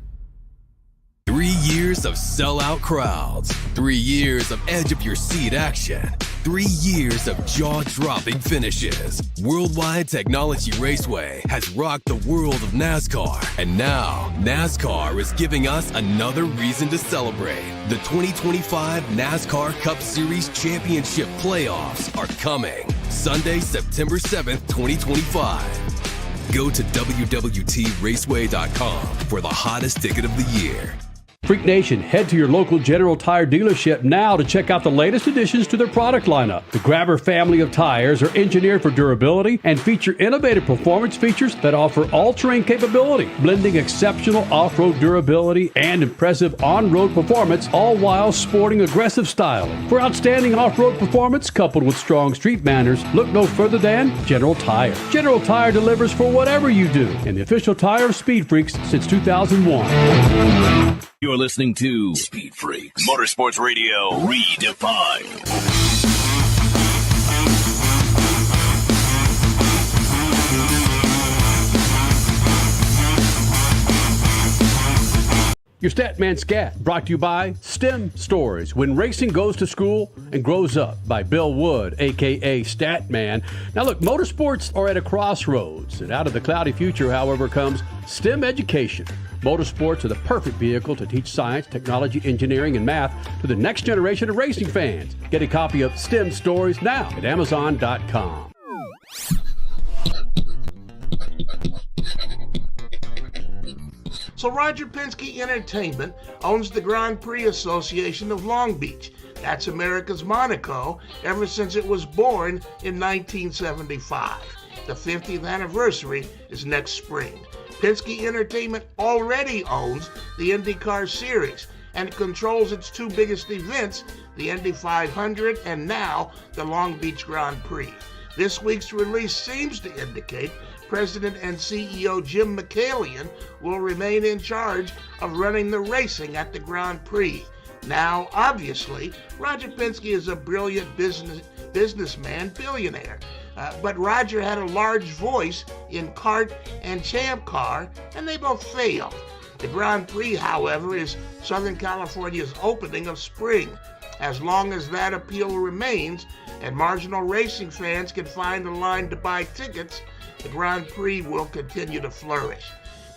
3 years of sellout crowds. 3 years of edge of your seat action. 3 years of jaw-dropping finishes. Worldwide Technology Raceway has rocked the world of NASCAR. And now, NASCAR is giving us another reason to celebrate. The 2025 NASCAR Cup Series Championship playoffs are coming. Sunday, September 7th, 2025. Go to WWTRaceway.com for the hottest ticket of the year. Freak Nation, head to your local General Tire dealership now to check out the latest additions to their product lineup. The Grabber family of tires are engineered for durability and feature innovative performance features that offer all-terrain capability, blending exceptional off-road durability and impressive on-road performance, all while sporting aggressive styling. For outstanding off-road performance coupled with strong street manners, look no further than General Tire. General Tire delivers for whatever you do, and the official tire of Speed Freaks since 2001. You're listening to Speed Freaks Motorsports Radio Redefined. Your Statman Scat, brought to you by STEM Stories, When Racing Goes to School and Grows Up, by Bill Wood, a.k.a. Statman. Now look, motorsports are at a crossroads, and out of the cloudy future, however, comes STEM education. Motorsports are the perfect vehicle to teach science, technology, engineering, and math to the next generation of racing fans. Get a copy of STEM Stories now at Amazon.com. So Roger Penske Entertainment owns the Grand Prix Association of Long Beach. That's America's Monaco ever since it was born in 1975. The 50th anniversary is next spring. Penske Entertainment already owns the IndyCar Series and controls its two biggest events, the Indy 500 and now the Long Beach Grand Prix. This week's release seems to indicate President and CEO Jim McCallion will remain in charge of running the racing at the Grand Prix. Now, obviously, Roger Penske is a brilliant businessman, billionaire. But Roger had a large voice in kart and champ car, and they both failed. The Grand Prix, however, is Southern California's opening of spring. As long as that appeal remains and marginal racing fans can find a line to buy tickets, the Grand Prix will continue to flourish.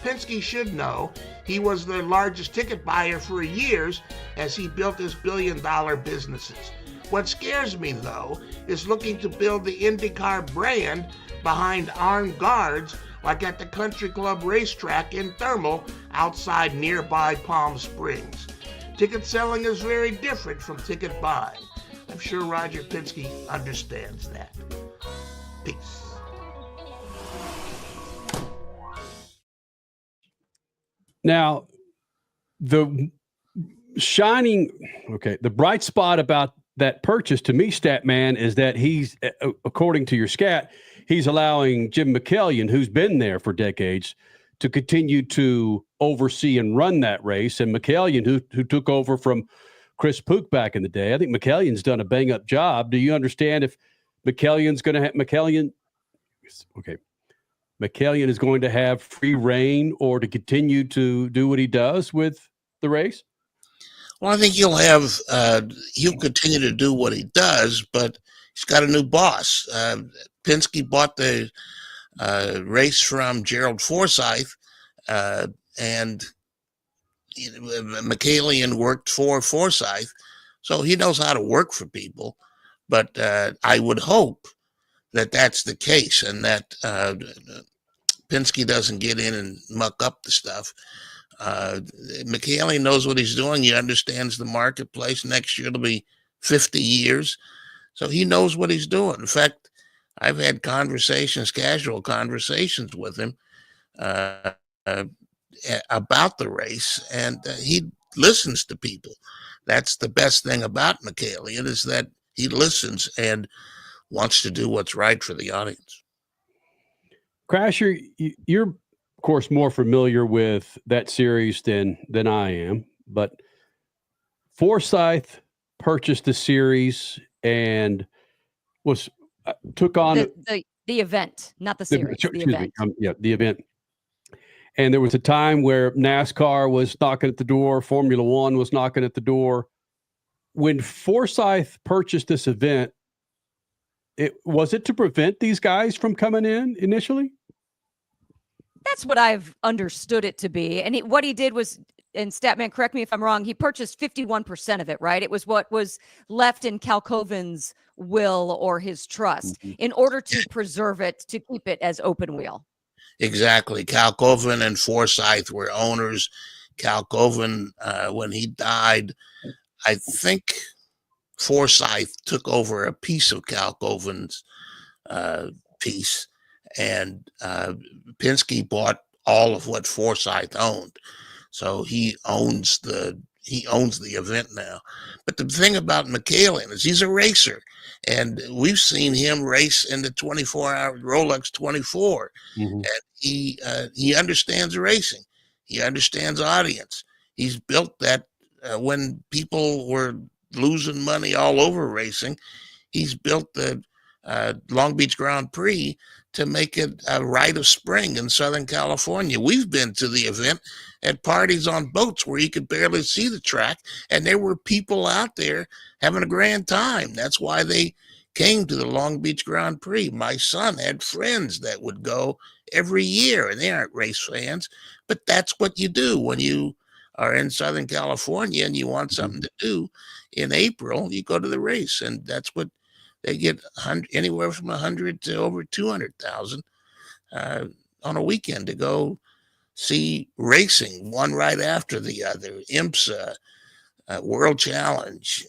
Penske should know he was the largest ticket buyer for years as he built his billion-dollar businesses. What scares me, though, is looking to build the IndyCar brand behind armed guards like at the Country Club racetrack in Thermal outside nearby Palm Springs. Ticket selling is very different from ticket buying. I'm sure Roger Penske understands that. Peace. Now, the bright spot about that purchase to me, Statman, is that he's, according to your scat, he's allowing Jim McCallion, who's been there for decades, to continue to oversee and run that race. And McCallion, who took over from Chris Pook back in the day, I think McCallion's done a bang-up job. Do you understand if McCallion's going to have McCallion is going to have free reign or to continue to do what he does with the race? Well, I think he'll continue to do what he does, but he's got a new boss. Penske bought the race from Gerald Forsythe, and McCallion worked for Forsythe, so he knows how to work for people. But I would hope that that's the case and that Penske doesn't get in and muck up the stuff. McCallion knows what he's doing. He understands the marketplace. Next year it'll be 50 years. So he knows what he's doing. In fact, I've had casual conversations with him about the race, and he listens to people. That's the best thing about McCallion, is that he listens and wants to do what's right for the audience. Crasher, you're, of course, more familiar with that series than I am, but Forsythe purchased the series and took on the event, not the series. The event. The event. And there was a time where NASCAR was knocking at the door, Formula One was knocking at the door. When Forsythe purchased this event, was it to prevent these guys from coming in initially? That's what I've understood it to be. And what he did was, and Statman, correct me if I'm wrong, he purchased 51% of it, right? It was what was left in Cal Covan's will or his trust in order to preserve it, to keep it as open wheel. Exactly. Cal Covan and Forsythe were owners Calcoven, when he died, I think Forsyth took over a piece of Calcoven's piece, and Penske bought all of what Forsyth owned. So he owns the event now. But the thing about Michaelian is he's a racer, and we've seen him race in the 24-hour Rolex 24, and he understands racing. He understands audience. He's built that when people were losing money all over racing, he's built the Long Beach Grand Prix to make it a rite of spring in Southern California. We've been to the event at parties on boats where you could barely see the track, and there were people out there having a grand time. That's why they came to the Long Beach Grand Prix. My son had friends that would go every year, and they aren't race fans, but that's what you do when you are in Southern California and you want something to do in April. You go to the race, and that's what they get, anywhere from 100 to over 200,000 on a weekend to go see racing, one right after the other. IMSA, World Challenge,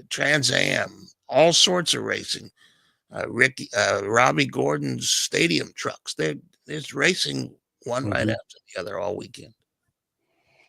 Trans Am, all sorts of racing. Robbie Gordon's stadium trucks. There's racing one right after the other all weekend.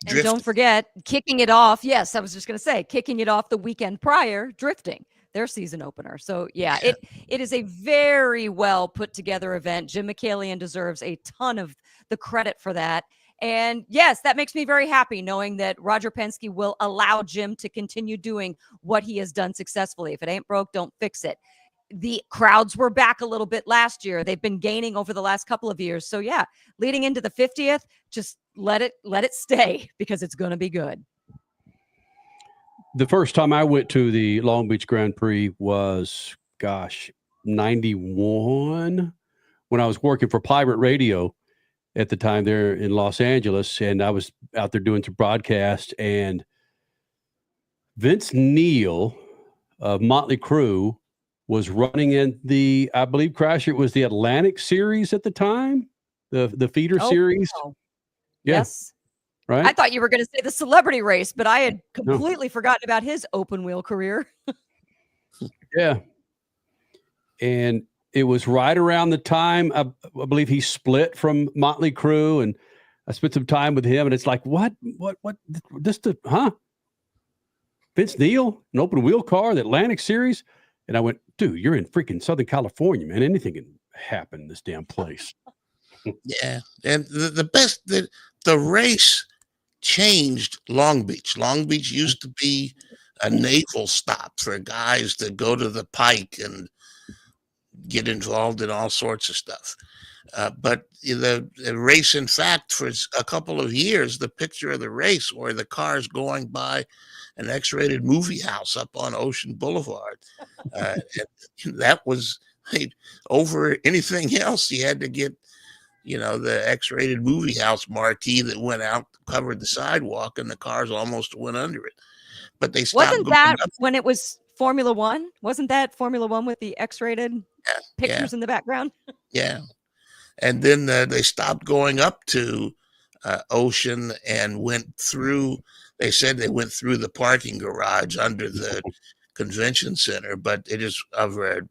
And don't forget, kicking it off. Yes, I was just going to say, kicking it off the weekend prior, drifting, their season opener. So yeah, it is a very well put together event. Jim Michaelian deserves a ton of the credit for that. And yes, that makes me very happy knowing that Roger Penske will allow Jim to continue doing what he has done successfully. If it ain't broke, don't fix it. The crowds were back a little bit last year. They've been gaining over the last couple of years. So yeah, leading into the 50th, just let it stay, because it's going to be good. The first time I went to the Long Beach Grand Prix was, 91, when I was working for Pirate Radio at the time there in Los Angeles. And I was out there doing some broadcast, and Vince Neil of Motley Crue was running in the, I believe, Crash, it was the Atlantic Series at the time, the feeder series. Wow. Yeah. Yes. Right. I thought you were going to say the celebrity race, but I had completely forgotten about his open wheel career. Yeah. And it was right around the time, I believe he split from Motley Crue, and I spent some time with him, and it's like, what, Vince Neil, an open wheel car, the Atlantic Series. And I went, dude, you're in freaking Southern California, man. Anything can happen in this damn place. Yeah. And the race changed Long Beach. Long Beach used to be a naval stop for guys to go to the Pike and get involved in all sorts of stuff. But the race, in fact, for a couple of years, the picture of the race were the cars going by an X-rated movie house up on Ocean Boulevard. And that was over anything else. You had to get, the X-rated movie house marquee that went out, covered the sidewalk, and the cars almost went under it. But they stopped. Wasn't that when it was Formula One? Wasn't that Formula One with the X-rated pictures in the background? Yeah. And then they stopped going up to Ocean and went through. They said they went through the parking garage under the convention center, but it is over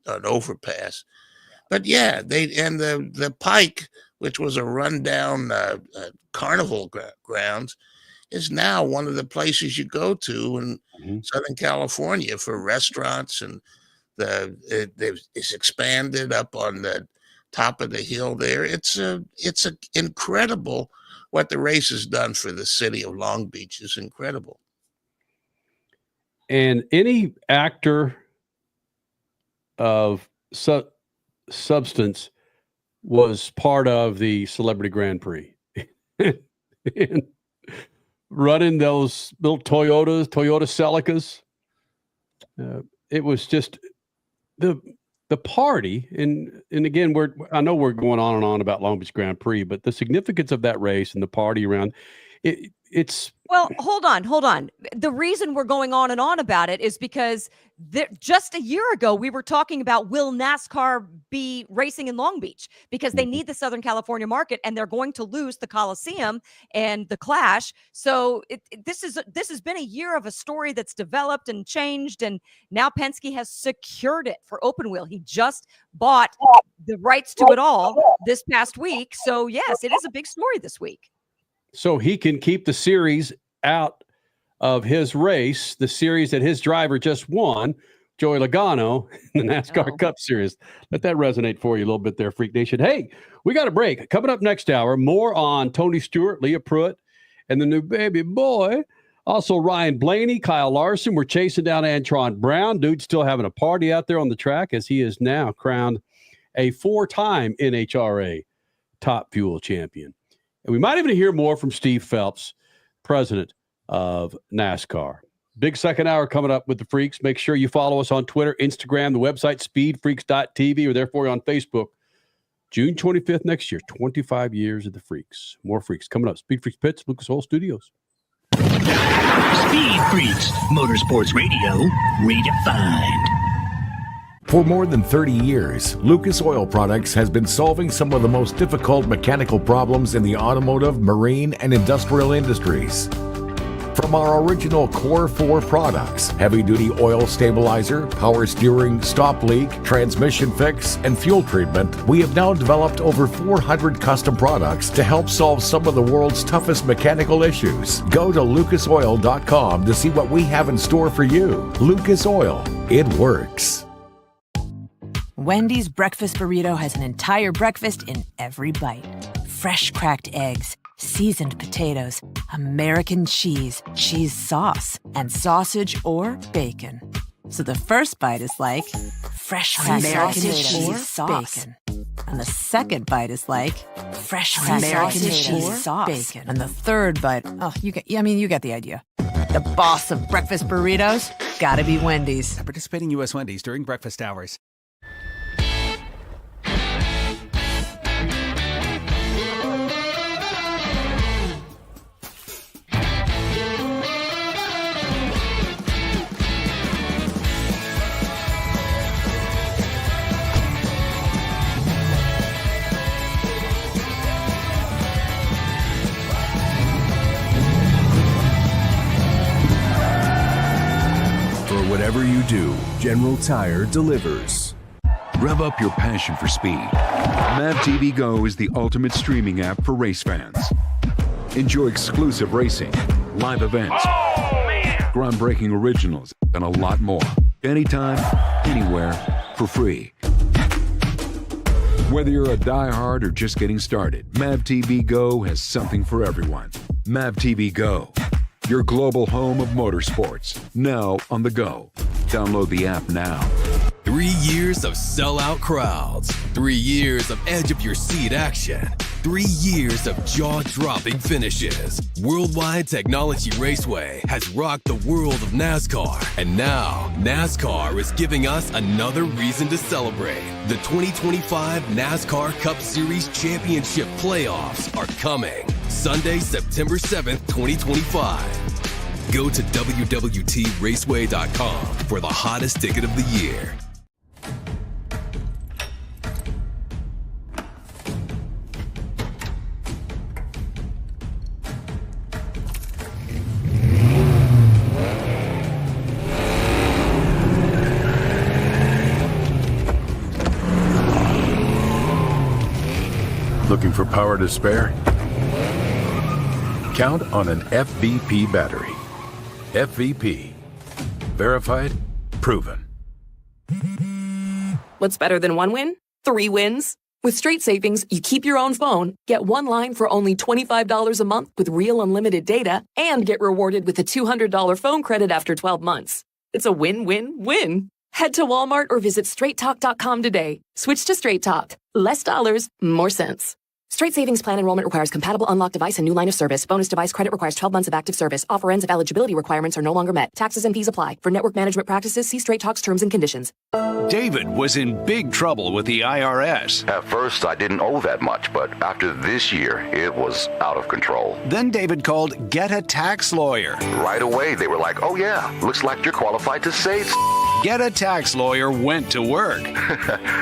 an overpass. But yeah, the Pike, which was a rundown carnival grounds, is now one of the places you go to in Southern California for restaurants, and it's expanded up on the top of the hill there. It's incredible what the race has done for the city of Long Beach. Is incredible. And any actor of substance was part of the Celebrity Grand Prix. And running those little Toyota Celicas. It was just the party. And again, I know we're going on and on about Long Beach Grand Prix, but the significance of that race and the party around, it's Well, hold on. The reason we're going on and on about it is because just a year ago, we were talking about will NASCAR be racing in Long Beach because they need the Southern California market and they're going to lose the Coliseum and the Clash. So this has been a year of a story that's developed and changed. And now Penske has secured it for open wheel. He just bought the rights to it all this past week. So yes, it is a big story this week. So he can keep the series out of his race, the series that his driver just won, Joey Logano, in the NASCAR Cup Series. Let that resonate for you a little bit there, Freak Nation. Hey, we got a break. Coming up next hour, more on Tony Stewart, Leah Pruitt, and the new baby boy. Also, Ryan Blaney, Kyle Larson. We're chasing down Antron Brown. Dude's still having a party out there on the track as he is now crowned a 4-time NHRA Top Fuel champion. And we might even hear more from Steve Phelps, president of NASCAR. Big second hour coming up with the Freaks. Make sure you follow us on Twitter, Instagram, the website, speedfreaks.tv, or therefore on Facebook. June 25th next year, 25 years of the Freaks. More Freaks coming up. Speed Freaks Pits, Lucas Oil Studios. Speed Freaks, Motorsports Radio, redefined. For more than 30 years, Lucas Oil Products has been solving some of the most difficult mechanical problems in the automotive, marine, and industrial industries. From our original Core 4 products, heavy-duty oil stabilizer, power steering, stop leak, transmission fix, and fuel treatment, we have now developed over 400 custom products to help solve some of the world's toughest mechanical issues. Go to lucasoil.com to see what we have in store for you. Lucas Oil, it works. Wendy's breakfast burrito has an entire breakfast in every bite. Fresh cracked eggs, seasoned potatoes, American cheese, cheese sauce, and sausage or bacon. So the first bite is like fresh cracked sausage cheese sauce. Bacon. And the second bite is like fresh American cheese sauce. Bacon. And the third bite, you get the idea. The boss of breakfast burritos, gotta be Wendy's. At participating U.S. Wendy's during breakfast hours. Whatever you do, General Tire delivers. Rev up your passion for speed. Mav TV Go is the ultimate streaming app for race fans. Enjoy exclusive racing, live events, groundbreaking originals, and a lot more. Anytime, anywhere, for free. Whether you're a diehard or just getting started, Mav TV Go has something for everyone. Mav TV Go, your global home of motorsports, now on the go. Download the app now. 3 years of sellout crowds. 3 years of edge-of-your-seat action. 3 years of jaw-dropping finishes. Worldwide Technology Raceway has rocked the world of NASCAR. And now, NASCAR is giving us another reason to celebrate. The 2025 NASCAR Cup Series Championship Playoffs are coming. Sunday, September 7th, 2025. Go to www.raceway.com for the hottest ticket of the year. Looking for power to spare? Count on an FVP battery. FVP. Verified, proven. What's better than one win? 3 wins. With Straight Savings, you keep your own phone, get one line for only $25 a month with real unlimited data, and get rewarded with a $200 phone credit after 12 months. It's a win-win-win. Head to Walmart or visit straighttalk.com today. Switch to Straight Talk. Less dollars, more sense. Straight Savings Plan enrollment requires compatible unlocked device and new line of service. Bonus device credit requires 12 months of active service. Offer ends if eligibility requirements are no longer met. Taxes and fees apply. For network management practices, see Straight Talk's terms and conditions. David was in big trouble with the IRS. At first, I didn't owe that much, but after this year, it was out of control. Then David called Get a Tax Lawyer. Right away, they were like, oh yeah, looks like you're qualified to say Get a Tax Lawyer went to work.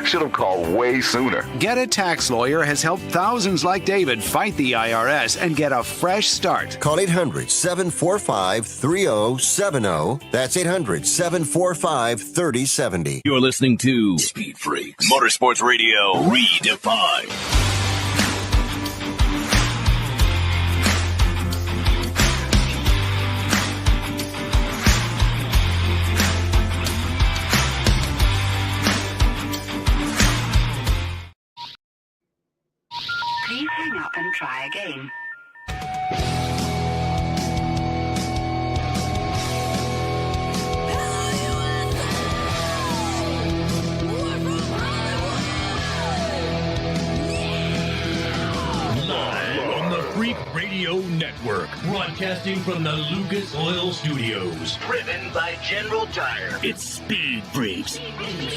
Should have called way sooner. Get a Tax Lawyer has helped thousands like David fight the IRS and get a fresh start. Call 800-745-3070. That's 800-745-3070. You're listening to Speed Freaks Motorsports Radio Redefined. Please hang up and try again. Live on the Freak Radio Network, broadcasting from the Lucas Oil Studios. Driven by General Tire. It's Speed Freaks.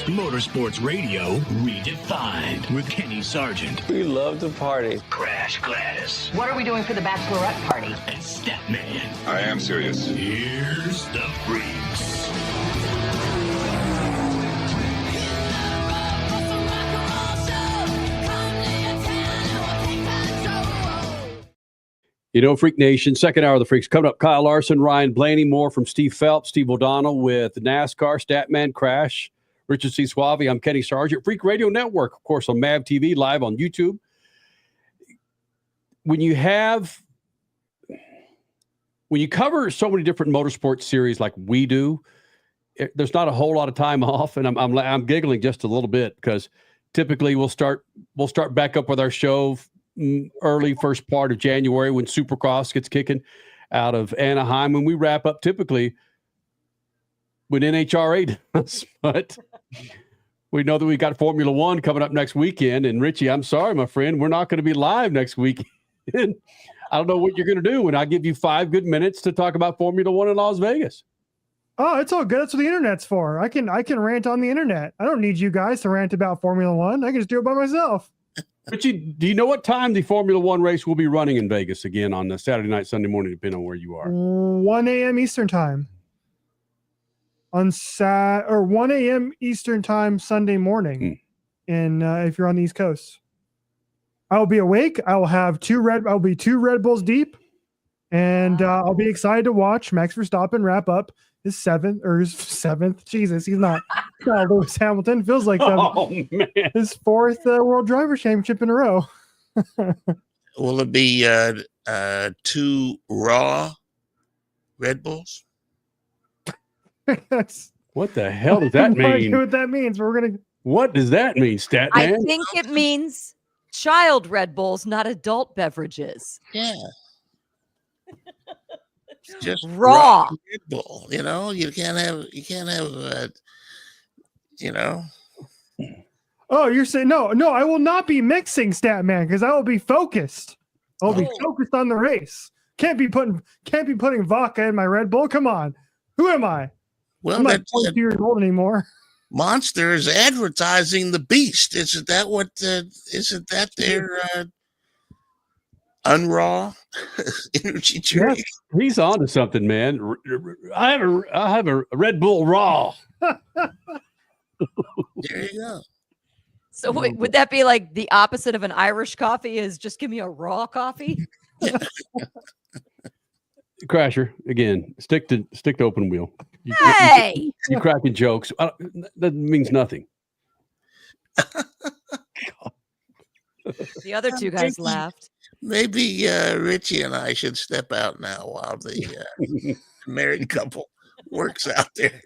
Motorsports Radio Redefined with Kenny Sargent. We love to party. Crash Gladys. What are we doing for the bachelorette party? And Statman. I am serious. Here's the Freaks. You know, Freak Nation, second hour of the Freaks. Coming up, Kyle Larson, Ryan Blaney, more from Steve Phelps, Steve O'Donnell with NASCAR, Statman, Crash, Richard C. Suave. I'm Kenny Sargent. Freak Radio Network, of course, on MAV TV, live on YouTube. When you cover so many different motorsports series like we do, there's not a whole lot of time off, and I'm giggling just a little bit because typically we'll start back up with our show early first part of January when Supercross gets kicking out of Anaheim. When we wrap up typically when NHRA does, but we know that we got Formula One coming up next weekend. And Richie, I'm sorry, my friend, we're not going to be live next weekend. I don't know what you're going to do when I give you 5 good minutes to talk about Formula One in Las Vegas. Oh, it's all good. That's what the internet's for. I can rant on the internet. I don't need you guys to rant about Formula One. I can just do it by myself. Richie, do you know what time the Formula One race will be running in Vegas again on the Saturday night, Sunday morning, depending on where you are? 1 a.m. Eastern time. On 1 a.m. Eastern time Sunday morning. And if you're on the East Coast, I will be awake. I will have I'll be 2 Red Bulls deep, and I'll be excited to watch Max Verstappen wrap up his seventh. Jesus, he's not Lewis Hamilton. Feels like his 4th World Driver Championship in a row. Will it be 2 raw Red Bulls? What the hell does that mean? I have no idea what that means. What does that mean, Statman? I think it means child Red Bulls, not adult beverages. Yeah. Just raw Red Bull, you know. You can't have you know. Oh, you're saying no, I will not be mixing, Statman, because I will be focused. I'll be focused on the race. Can't be putting vodka in my Red Bull. Come on. Who am I? Well, I'm not 22 years old anymore. Monster is advertising the beast. Isn't that their unraw energy drink? Yes, he's on to something, man. I have a Red Bull Raw. There you go. So would that be like the opposite of an Irish coffee? Is just give me a raw coffee? Crasher, again, stick to open wheel. You cracking jokes. That means nothing. The other 2 guys laughed. Maybe Richie and I should step out now while the married couple works out there.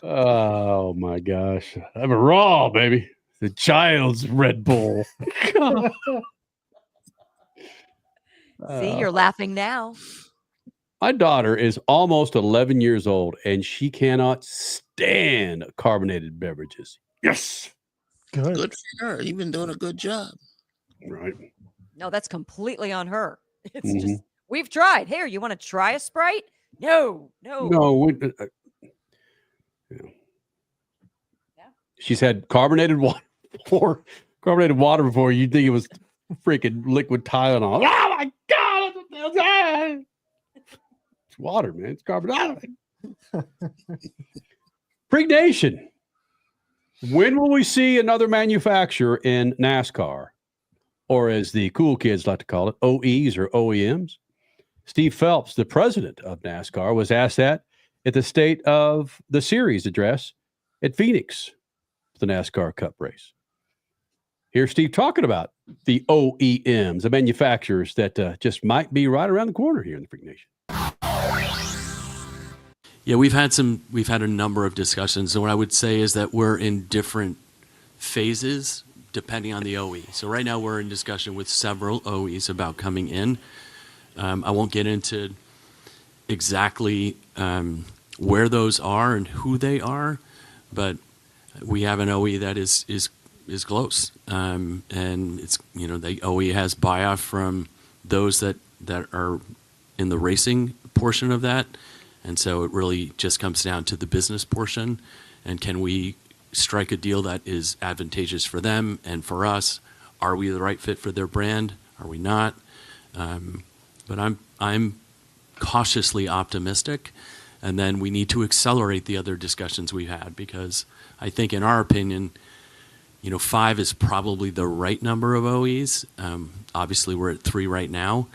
Oh my gosh. I have a raw, baby. The child's Red Bull. See, you're laughing now. My daughter is almost 11 years old, and she cannot stand carbonated beverages. Yes. Good for her. You've been doing a good job. Right. No, that's completely on her. It's Mhm. just, we've tried. Here, you want to try a Sprite? No. No, she's had carbonated water before. You'd think it was freaking liquid Tylenol. Oh my God! It's water, man. It's carbonated. Freak Nation. When will we see another manufacturer in NASCAR, or as the cool kids like to call it, OEs or OEMs? Steve Phelps, the president of NASCAR, was asked that at the State of the Series address at Phoenix, the NASCAR Cup race. Here's Steve talking about the OEMs, the manufacturers that just might be right around the corner here in the Freak Nation. Yeah, we've had a number of discussions, and what I would say is that we're in different phases depending on the OE. So right now we're in discussion with several OEs about coming in. I won't get into exactly where those are and who they are, but we have an OE that is close, and it's, the OE has buy-off from those that are in the racing portion of that. And so it really just comes down to the business portion, and can we strike a deal that is advantageous for them and for us? Are we the right fit for their brand? Are we not? But I'm cautiously optimistic, and then we need to accelerate the other discussions we've had, because I think, in our opinion, 5 is probably the right number of OEs. Obviously, we're at 3 right now.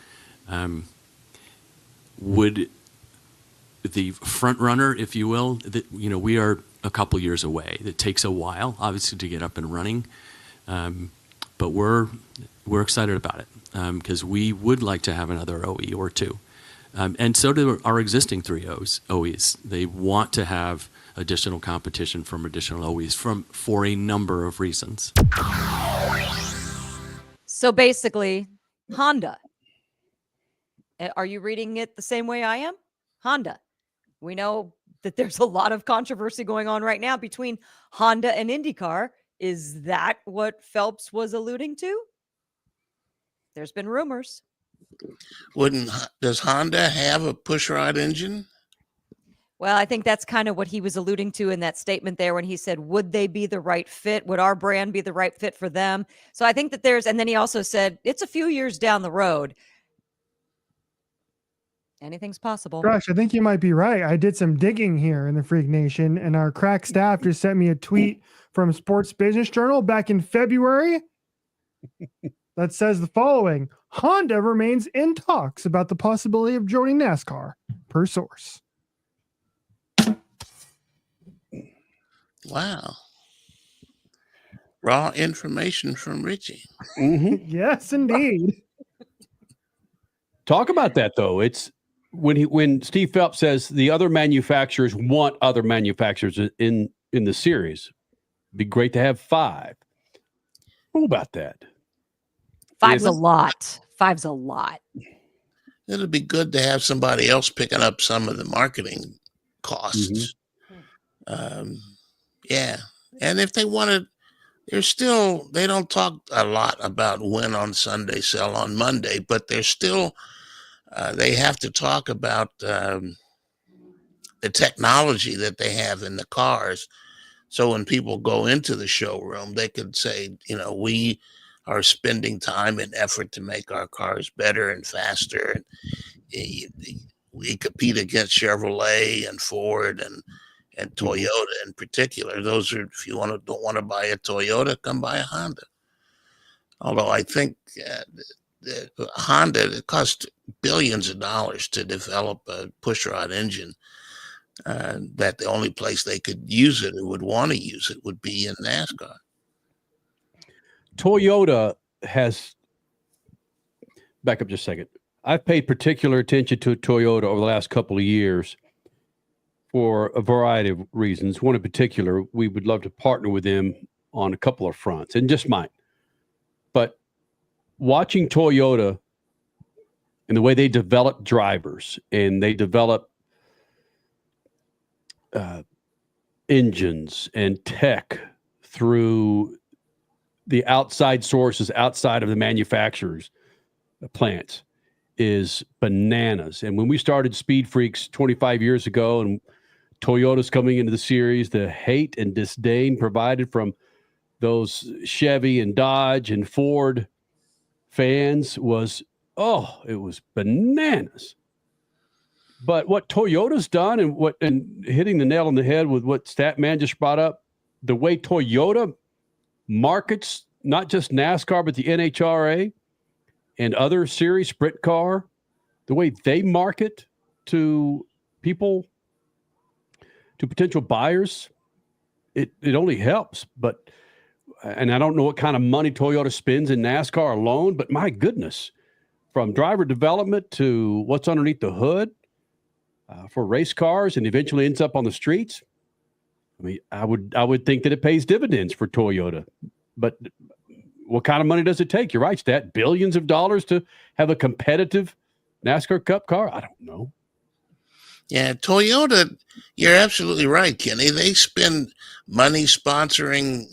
Would the front runner, if you will, we are a couple years away. It takes a while, obviously, to get up and running, but we're excited about it, because we would like to have another OE or 2, and so do our existing 3 OEs. They want to have additional competition from additional OEs for a number of reasons. So basically, Honda. Are you reading it the same way I am? Honda. We know that there's a lot of controversy going on right now between Honda and IndyCar. Is that what Phelps was alluding to? There's been rumors. Does Honda have a pushrod engine? Well, I think that's kind of what he was alluding to in that statement there when he said, would they be the right fit? Would our brand be the right fit for them? So I think that and then he also said, it's a few years down the road. Anything's possible. Gosh, I think you might be right. I did some digging here in the Freak Nation, and our crack staff just sent me a tweet from Sports Business Journal back in February that says the following: Honda remains in talks about the possibility of joining NASCAR, per source. Wow. Raw information from Richie. Mm-hmm. Yes, indeed. Talk about that, though. It's when Steve Phelps says the other manufacturers want other manufacturers in the series. It'd be great to have 5. What about that? 5's a lot. 5's a lot. It'll be good to have somebody else picking up some of the marketing costs. Mm-hmm. Yeah. And if they wanted, they don't talk a lot about win on Sunday, sell on Monday, but they're still, they have to talk about the technology that they have in the cars. So when people go into the showroom, they could say, we are spending time and effort to make our cars better and faster. And we compete against Chevrolet and Ford and Toyota in particular. Those are, if you don't want to buy a Toyota, come buy a Honda. Although I think Honda, it costs billions of dollars to develop a pushrod engine. That the only place they could use it or would want to use it would be in NASCAR. Toyota has, back up just a second. I've paid particular attention to Toyota over the last couple of years for a variety of reasons. One in particular, we would love to partner with them on a couple of fronts, and just might. But watching Toyota and the way they develop drivers and they develop engines and tech through the outside sources outside of the manufacturers, the plants, is bananas. And when we started Speed Freaks 25 years ago and Toyota's coming into the series, the hate and disdain provided from those Chevy and Dodge and Ford fans was, it was bananas. But what Toyota's done and hitting the nail on the head with what Statman just brought up, the way Toyota markets, not just NASCAR, but the NHRA and other series, sprint car, the way they market to people, to potential buyers, it only helps. And I don't know what kind of money Toyota spends in NASCAR alone, but my goodness, from driver development to what's underneath the hood for race cars and eventually ends up on the streets. I mean, I would think that it pays dividends for Toyota, but what kind of money does it take? You're right, Stat. Billions of dollars to have a competitive NASCAR Cup car? I don't know. Yeah, Toyota, you're absolutely right, Kenny. They spend money sponsoring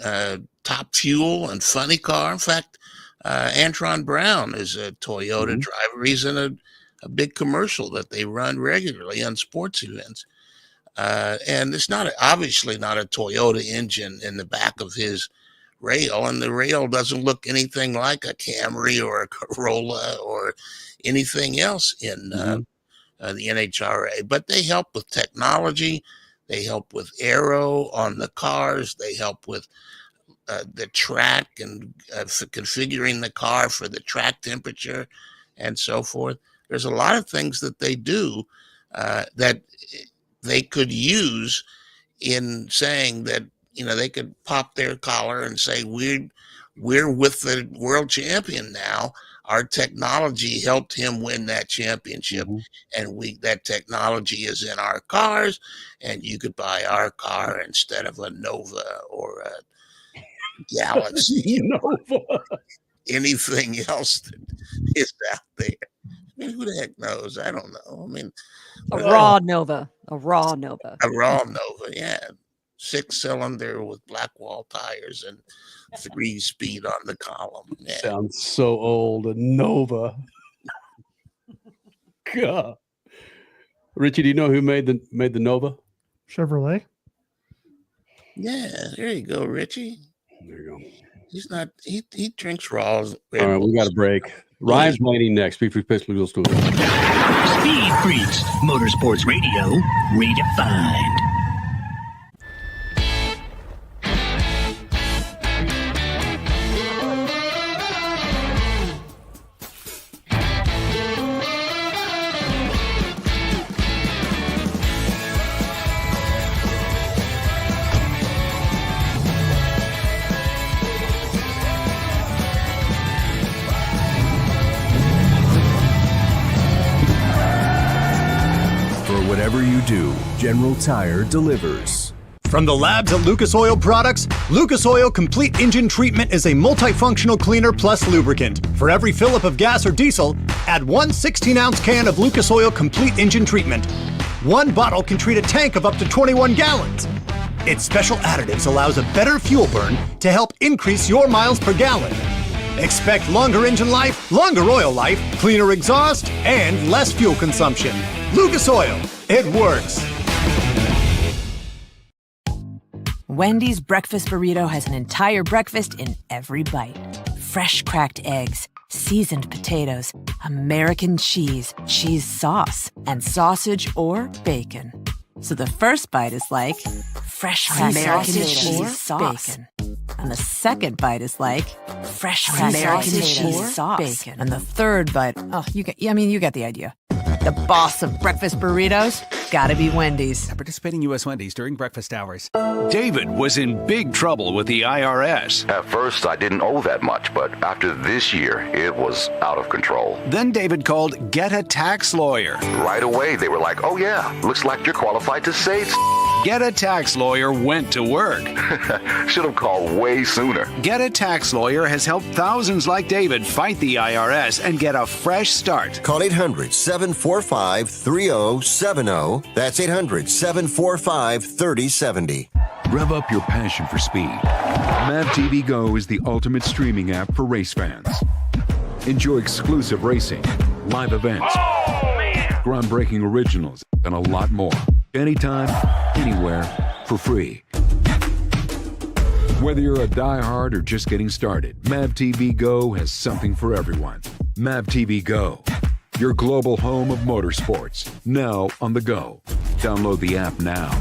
Top Fuel and Funny Car. In fact, Antron Brown is a Toyota driver. He's in a big commercial that they run regularly on sports events. And it's obviously not a Toyota engine in the back of his rail, and the rail doesn't look anything like a Camry or a Corolla or anything else in the NHRA. But they help with technology, they help with aero on the cars, they help with the track and configuring the car for the track temperature and so forth. There's a lot of things that they do that they could use in saying that, they could pop their collar and say, we're with the world champion now. Our technology helped him win that championship, and that technology is in our cars, and you could buy our car instead of a Nova or a Galaxy Nova. Anything else that is out there. I mean, who the heck knows? I don't know. I mean, a raw Nova, yeah. 6-cylinder with black wall tires and 3-speed on the column. Yeah. Sounds so old. A Nova. God. Richie, do you know who made the Nova? Chevrolet. Yeah, there you go, Richie. There you go. He's not. He drinks raw. All right, we got a break. Ryan's Blaney next. Speed Freaks Pitch Legal Studio. Speed Freaks, Motorsports Radio, redefined. Whatever you do, General Tire delivers. From the labs at Lucas Oil Products, Lucas Oil Complete Engine Treatment is a multifunctional cleaner plus lubricant. For every fill-up of gas or diesel, add one 16-ounce can of Lucas Oil Complete Engine Treatment. One bottle can treat a tank of up to 21 gallons. Its special additives allows a better fuel burn to help increase your miles per gallon. Expect longer engine life, longer oil life, cleaner exhaust, and less fuel consumption. Lucas Oil. It works. Wendy's breakfast burrito has an entire breakfast in every bite. Fresh cracked eggs, seasoned potatoes, American cheese, cheese sauce, and sausage or bacon. So the first bite is like fresh cracked sausage cheese sauce. Bacon. And the second bite is like fresh cracked sausage cheese sauce. Bacon. And the third bite, you get the idea. The boss of breakfast burritos, gotta be Wendy's. At participating U.S. Wendy's during breakfast hours. David was in big trouble with the IRS. At first, I didn't owe that much, but after this year, it was out of control. Then David called Get a Tax Lawyer. Right away, they were like, oh yeah, looks like you're qualified to save. Get a Tax Lawyer went to work. Should have called way sooner. Get a Tax Lawyer has helped thousands like David fight the IRS and get a fresh start. Call 800-745-3070. That's 800-745-3070. Rev up your passion for speed. Mav TV Go is the ultimate streaming app for race fans. Enjoy exclusive racing, live events, groundbreaking originals, and a lot more. Anytime, anywhere, for free. Whether you're a diehard or just getting started, Mav TV Go has something for everyone. Mav TV Go, your global home of motorsports, now on the go. Download the app now.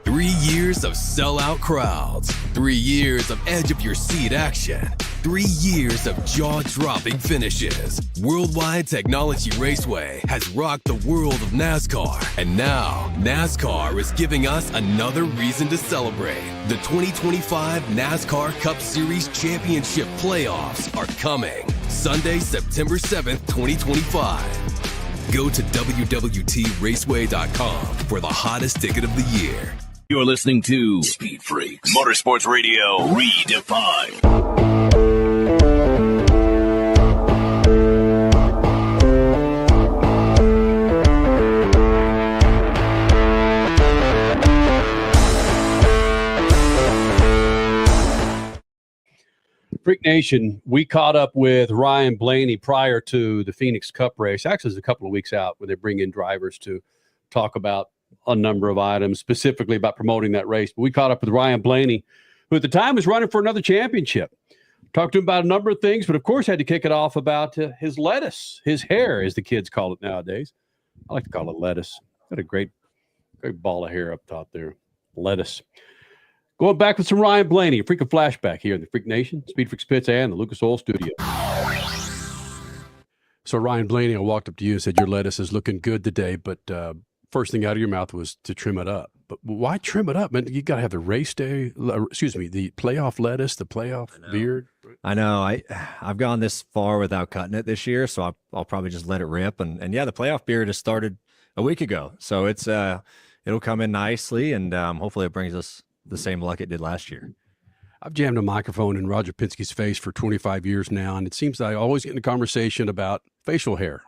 3 years of sellout crowds, 3 years of edge of your seat action, 3 years of jaw-dropping finishes. Worldwide Technology Raceway has rocked the world of NASCAR, and now NASCAR is giving us another reason to celebrate. The 2025 NASCAR Cup Series Championship playoffs are coming Sunday, September 7th, 2025. Go to www.raceway.com for the hottest ticket of the year. You're listening to Speed Freaks Motorsports Radio Redefined. Freak Nation, we caught up with Ryan Blaney prior to the Phoenix Cup race. Actually, it's a couple of weeks out where they bring in drivers to talk about a number of items, specifically about promoting that race. But we caught up with Ryan Blaney, who at the time was running for another championship. Talked to him about a number of things, but of course had to kick it off about his lettuce, his hair, as the kids call it nowadays. I like to call it lettuce. Got a great ball of hair up top there. Lettuce. Going back with some Ryan Blaney, a freaking flashback here in the Freak Nation, Speed Freaks Pits, and the Lucas Oil Studio. So Ryan Blaney, I walked up to you and said, your lettuce is looking good today, but first thing out of your mouth was to trim it up. But why trim it up, man? You got to have the race day, the playoff lettuce, the playoff beard. I know. I've gone this far without cutting it this year, so I'll probably just let it rip. And yeah, the playoff beard has started a week ago, so it's it'll come in nicely, and hopefully it brings us the same luck it did last year. I've jammed a microphone in Roger Penske's face for 25 years now, and it seems that I always get in a conversation about facial hair.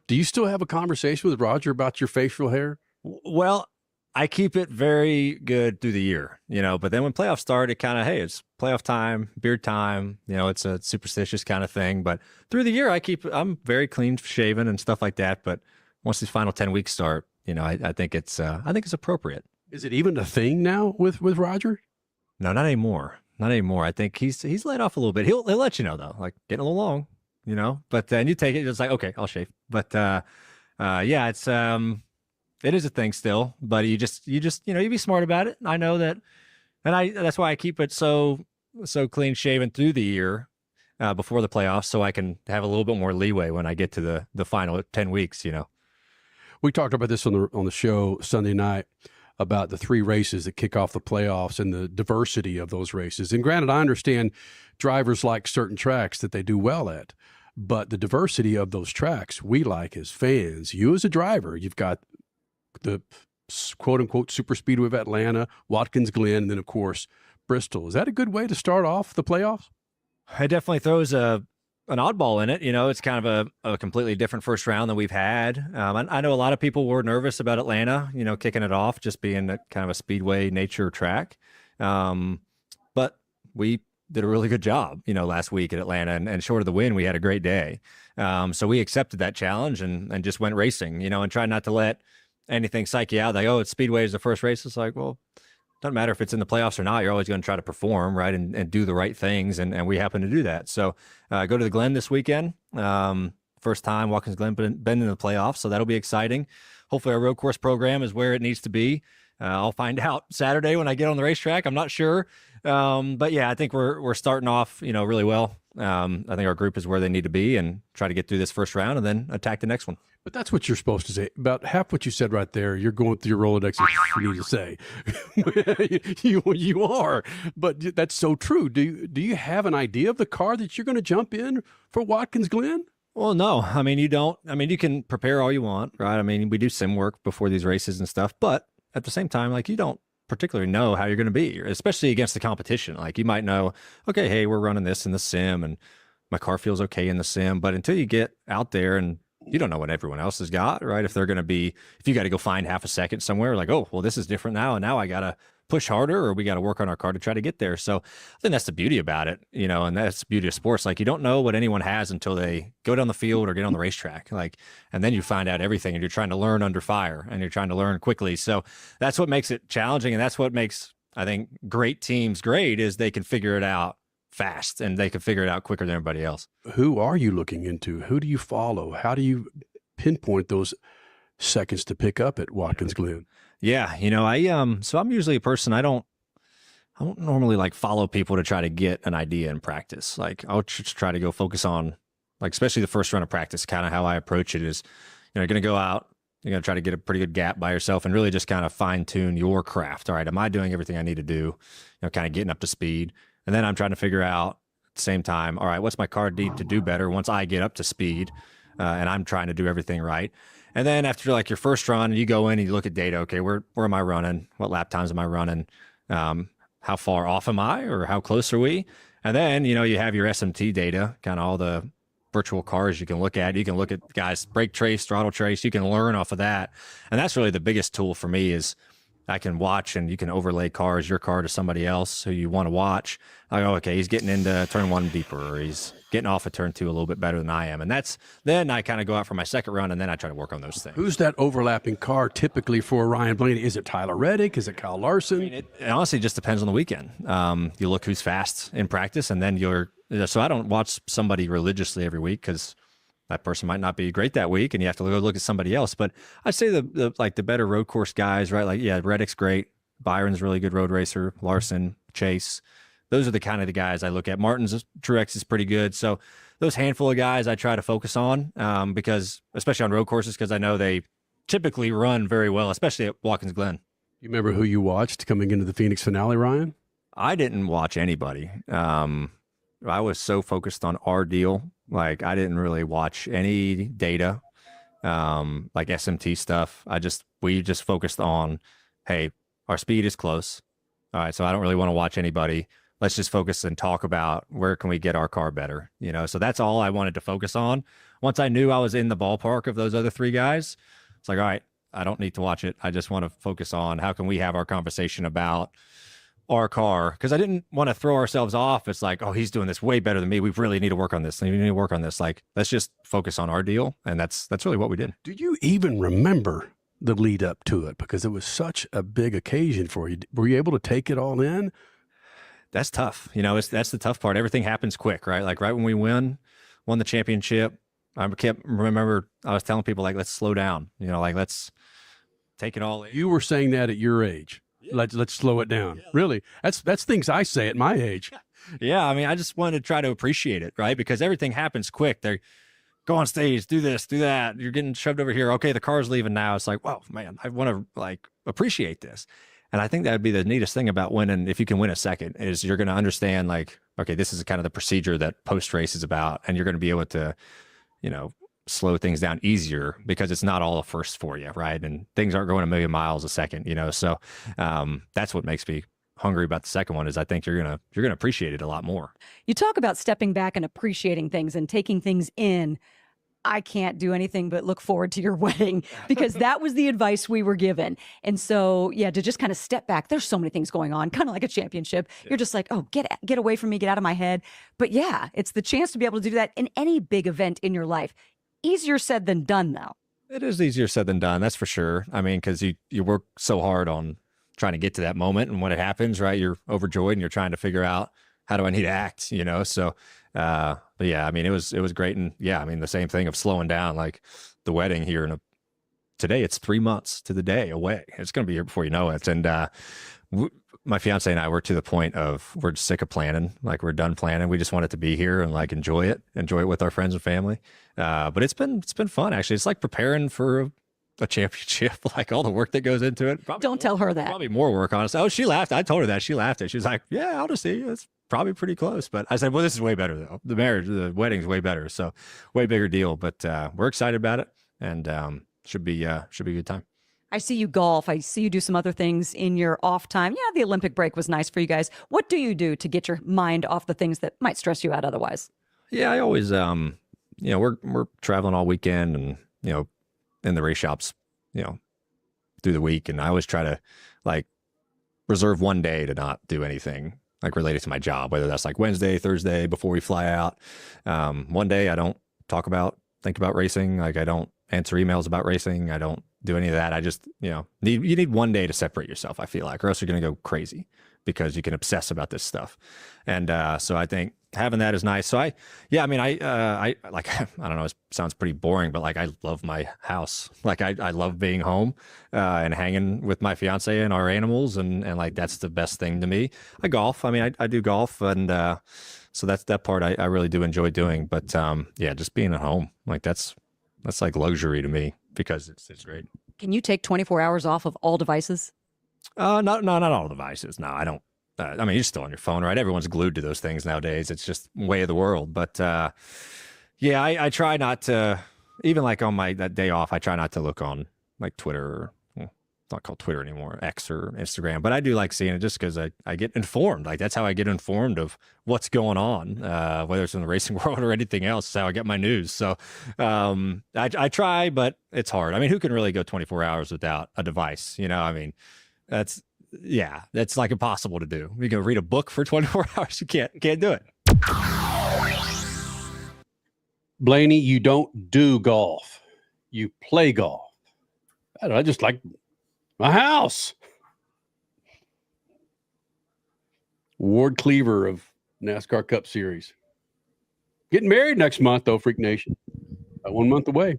Do you still have a conversation with Roger about your facial hair? Well, I keep it very good through the year, but then when playoffs start, it kind of, hey, it's playoff time, beard time, it's a superstitious kind of thing. But through the year, I'm very clean shaven and stuff like that. But once these final 10 weeks start, I think it's appropriate. Is it even a thing now with Roger? No, not anymore. Not anymore. I think he's laid off a little bit. He'll let you know though, like getting a little long, but then you take it. It's like, okay, I'll shave. But yeah, it is a thing still, but you be smart about it. I know that. And that's why I keep it so clean shaven through the year before the playoffs, so I can have a little bit more leeway when I get to the final 10 weeks, We talked about this on the show Sunday night, about the 3 races that kick off the playoffs and the diversity of those races. And granted, I understand drivers like certain tracks that they do well at, but the diversity of those tracks we like as fans. You as a driver, you've got the quote-unquote super speedway of Atlanta, Watkins Glen, and then, of course, Bristol. Is that a good way to start off the playoffs? It definitely throws an oddball in it. It's kind of a completely different first round than we've had. I know a lot of people were nervous about Atlanta, kicking it off, just being a kind of a speedway nature track. But we did a really good job, last week at Atlanta, and short of the win, we had a great day. So we accepted that challenge and just went racing, and tried not to let anything psych you out. Like, oh, it's speedway is the first race. It's like, well, doesn't matter if it's in the playoffs or not. You're always going to try to perform, right, and do the right things, and we happen to do that. So go to the Glen this weekend. First time Watkins Glen been in the playoffs, so that'll be exciting. Hopefully our road course program is where it needs to be. I'll find out Saturday when I get on the racetrack. I'm not sure. But yeah, I think we're starting off, really well. I think our group is where they need to be, and try to get through this first round and then attack the next one. But that's what you're supposed to say. About half what you said right there, you're going through your Rolodex you need to say. you are. But that's so true. Do you have an idea of the car that you're going to jump in for Watkins Glen? Well, no. I mean, you don't. I mean, you can prepare all you want, right? I mean, we do sim work before these races and stuff. But at the same time, like, you don't particularly know how you're going to be, especially against the competition. Like, you might know, okay, hey, we're running this in the sim and my car feels okay in the sim. But until you get out there, and you don't know what everyone else has got, right? If you got to go find half a second somewhere, like, oh, well, this is different now, and now I got to push harder or we got to work on our car to try to get there. So I think that's the beauty about it, and that's the beauty of sports. Like, you don't know what anyone has until they go down the field or get on the racetrack. And then you find out everything, and you're trying to learn under fire, and you're trying to learn quickly. So that's what makes it challenging. And that's what makes, I think, great teams great, is they can figure it out fast, and they can figure it out quicker than everybody else. Who are you looking into? Who do you follow? How do you pinpoint those seconds to pick up at Watkins Glen? Yeah, so I'm usually a person, I don't normally like follow people to try to get an idea in practice. Like, I'll just try to go focus on, like, especially the first run of practice, kind of how I approach it is, you're going to go out, you're going to try to get a pretty good gap by yourself and really just kind of fine tune your craft. All right, am I doing everything I need to do? Kind of getting up to speed. And then I'm trying to figure out at the same time, all right, what's my car need to do better once I get up to speed? And I'm trying to do everything right. And then after like your first run, you go in and you look at data. Okay, where am I running? What lap times am I running? How far off am I, or how close are we? And then, you have your SMT data, kind of all the virtual cars you can look at. You can look at guys' brake trace, throttle trace. You can learn off of that. And that's really the biggest tool for me is I can watch, and you can overlay your car to somebody else who you want to watch. I go, okay, he's getting into turn 1 deeper, or he's getting off of turn 2 a little bit better than I am. And then I kind of go out for my second run, and then I try to work on those things. Who's that overlapping car typically for Ryan Blaney? Is it Tyler Reddick? Is it Kyle Larson? It honestly just depends on the weekend. You look who's fast in practice, and then so I don't watch somebody religiously every week, because that person might not be great that week, and you have to go look at somebody else. But I'd say the better road course guys, right? Like, yeah, Reddick's great. Byron's a really good road racer. Larson, Chase. Those are the kind of the guys I look at. Martin's Truex is pretty good. So those handful of guys I try to focus on, because especially on road courses, because I know they typically run very well, especially at Watkins Glen. You remember who you watched coming into the Phoenix finale, Ryan? I didn't watch anybody. I was so focused on our deal. Like, I didn't really watch any data, like SMT stuff. We just focused on, hey, our speed is close. All right, so I don't really want to watch anybody. Let's just focus and talk about where can we get our car better, So that's all I wanted to focus on. Once I knew I was in the ballpark of those other three guys, it's like, all right, I don't need to watch it. I just want to focus on how can we have our conversation about our car, because I didn't want to throw ourselves off. It's like, oh, he's doing this way better than me. We really need to work on this. We need to work on this. Like, let's just focus on our deal. And that's really what we did. Do you even remember the lead up to it? Because it was such a big occasion for you. Were you able to take it all in? That's tough. That's the tough part. Everything happens quick, right? Like right when we won the championship, I was telling people, like, let's slow down, like, let's take it all in. You were saying that at your age. Let's slow it down. Yeah. Really? That's things I say at my age. Yeah. I mean, I just wanted to try to appreciate it, right? Because everything happens quick. They go on stage, do this, do that. You're getting shoved over here. Okay, the car's leaving now. It's like, wow, man, I want to appreciate this. And I think that would be the neatest thing about winning. If you can win a second, is you're going to understand, like, okay, this is kind of the procedure that post race is about. And you're going to be able to, slow things down easier, because it's not all a first for you, right? And things aren't going a million miles a second, So that's what makes me hungry about the second one, is I think you're gonna appreciate it a lot more. You talk about stepping back and appreciating things and taking things in. I can't do anything but look forward to your wedding, because that was the advice we were given. And so, yeah, to just kind of step back. There's so many things going on, kind of like a championship. Yeah. You're just like, oh, get away from me, get out of my head. But yeah, it's the chance to be able to do that in any big event in your life. Easier said than done, though. It is easier said than done, that's for sure. I mean, because you work so hard on trying to get to that moment, and when it happens, right, you're overjoyed and you're trying to figure out, how do I need to act, So, but yeah, I mean, it was great. And yeah, I mean, the same thing of slowing down, like the wedding here today, it's 3 months to the day away. It's going to be here before you know it. And my fiance and I were to the point of, we're sick of planning. Like, we're done planning. We just want it to be here and like enjoy it with our friends and family. But it's been fun, actually. It's like preparing for a championship, like all the work that goes into it. Don't tell her that. Probably more work, honestly. Oh, she laughed. I told her that. She laughed at. She was like, yeah, I'll just see. It's probably pretty close. But I said, well, this is way better though. The wedding's way better. So way bigger deal. But we're excited about it, and should be a good time. I see you golf. I see you do some other things in your off time. Yeah, the Olympic break was nice for you guys. What do you do to get your mind off the things that might stress you out otherwise? Yeah, I always, we're traveling all weekend, and, in the race shops, through the week. And I always try to, like, reserve one day to not do anything like related to my job, whether that's like Wednesday, Thursday before we fly out. One day I don't think about racing. Like I don't answer emails about racing. I don't do any of that. I just, you need one day to separate yourself, I feel like, or else you're going to go crazy because you can obsess about this stuff. And so I think having that is nice. So I like, I don't know, it sounds pretty boring, but like I love my house. Like I love being home and hanging with my fiance and our animals. And like, that's the best thing to me. I golf. I mean, I do golf. And so that's that part I really do enjoy doing. But just being at home, like that's like luxury to me because it's great. Can you take 24 hours off of all devices? Not all devices. No, I don't. I mean, you're still on your phone, right? Everyone's glued to those things nowadays. It's just way of the world. But I try not to, even like on that day off, I try not to look on like Twitter or it's not called Twitter anymore, X or Instagram. But I do like seeing it just because I get informed. Like that's how I get informed of what's going on, whether it's in the racing world or anything else. That's how I get my news. So I try, but it's hard. I mean, who can really go 24 hours without a device? I mean, that's like impossible to do. You can read a book for 24 hours. You can't do it. Blaney, you don't do golf. You play golf. I just like my house. Ward Cleaver of NASCAR Cup Series. Getting married next month, though, Freak Nation. About 1 month away.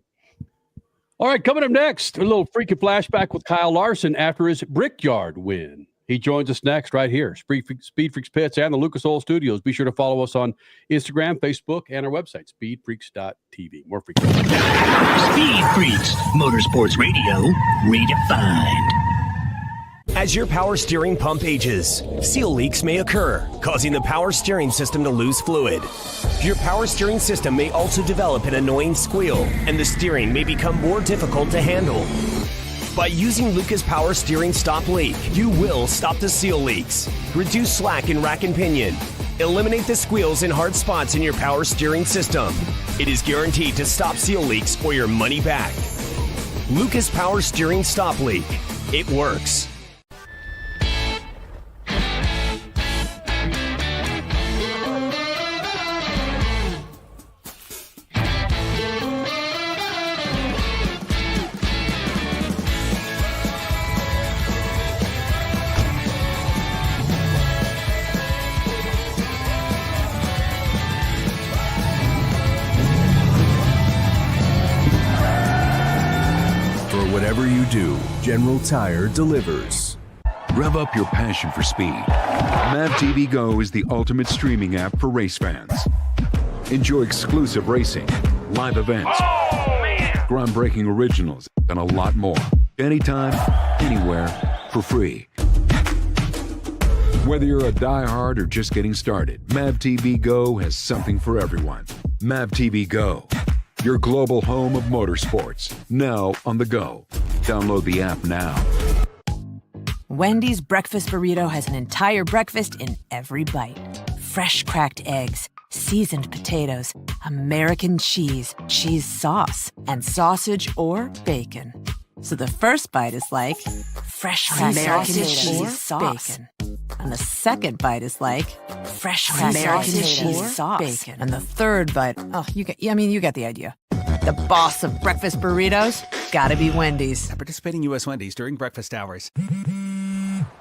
All right, coming up next, a little freaky flashback with Kyle Larson after his Brickyard win. He joins us next right here, Speed Freaks Pits and the Lucas Oil Studios. Be sure to follow us on Instagram, Facebook, and our website, speedfreaks.tv. More Freaks. Speed Freaks, Motorsports Radio, redefined. As your power steering pump ages, seal leaks may occur, causing the power steering system to lose fluid. Your power steering system may also develop an annoying squeal, and the steering may become more difficult to handle. By using Lucas Power Steering Stop Leak, you will stop the seal leaks, reduce slack in rack and pinion, eliminate the squeals and hard spots in your power steering system. It is guaranteed to stop seal leaks or your money back. Lucas Power Steering Stop Leak. It works. Whatever you do, General Tire delivers. Rev up your passion for speed. Mav TV Go is the ultimate streaming app for race fans. Enjoy exclusive racing, live events, groundbreaking originals, and a lot more. Anytime, anywhere, for free. Whether you're a diehard or just getting started, Mav TV Go has something for everyone. Mav TV Go, your global home of motorsports, now on the go. Download the app now. Wendy's breakfast burrito has an entire breakfast in every bite. Fresh cracked eggs, seasoned potatoes, American cheese, cheese sauce, and sausage or bacon. So the first bite is like fresh cracked American cheese sauce. Bacon. And the second bite is like fresh American cheese sauce. Bacon. And the third bite, you get the idea. The boss of breakfast burritos, gotta be Wendy's. At participating U.S. Wendy's during breakfast hours.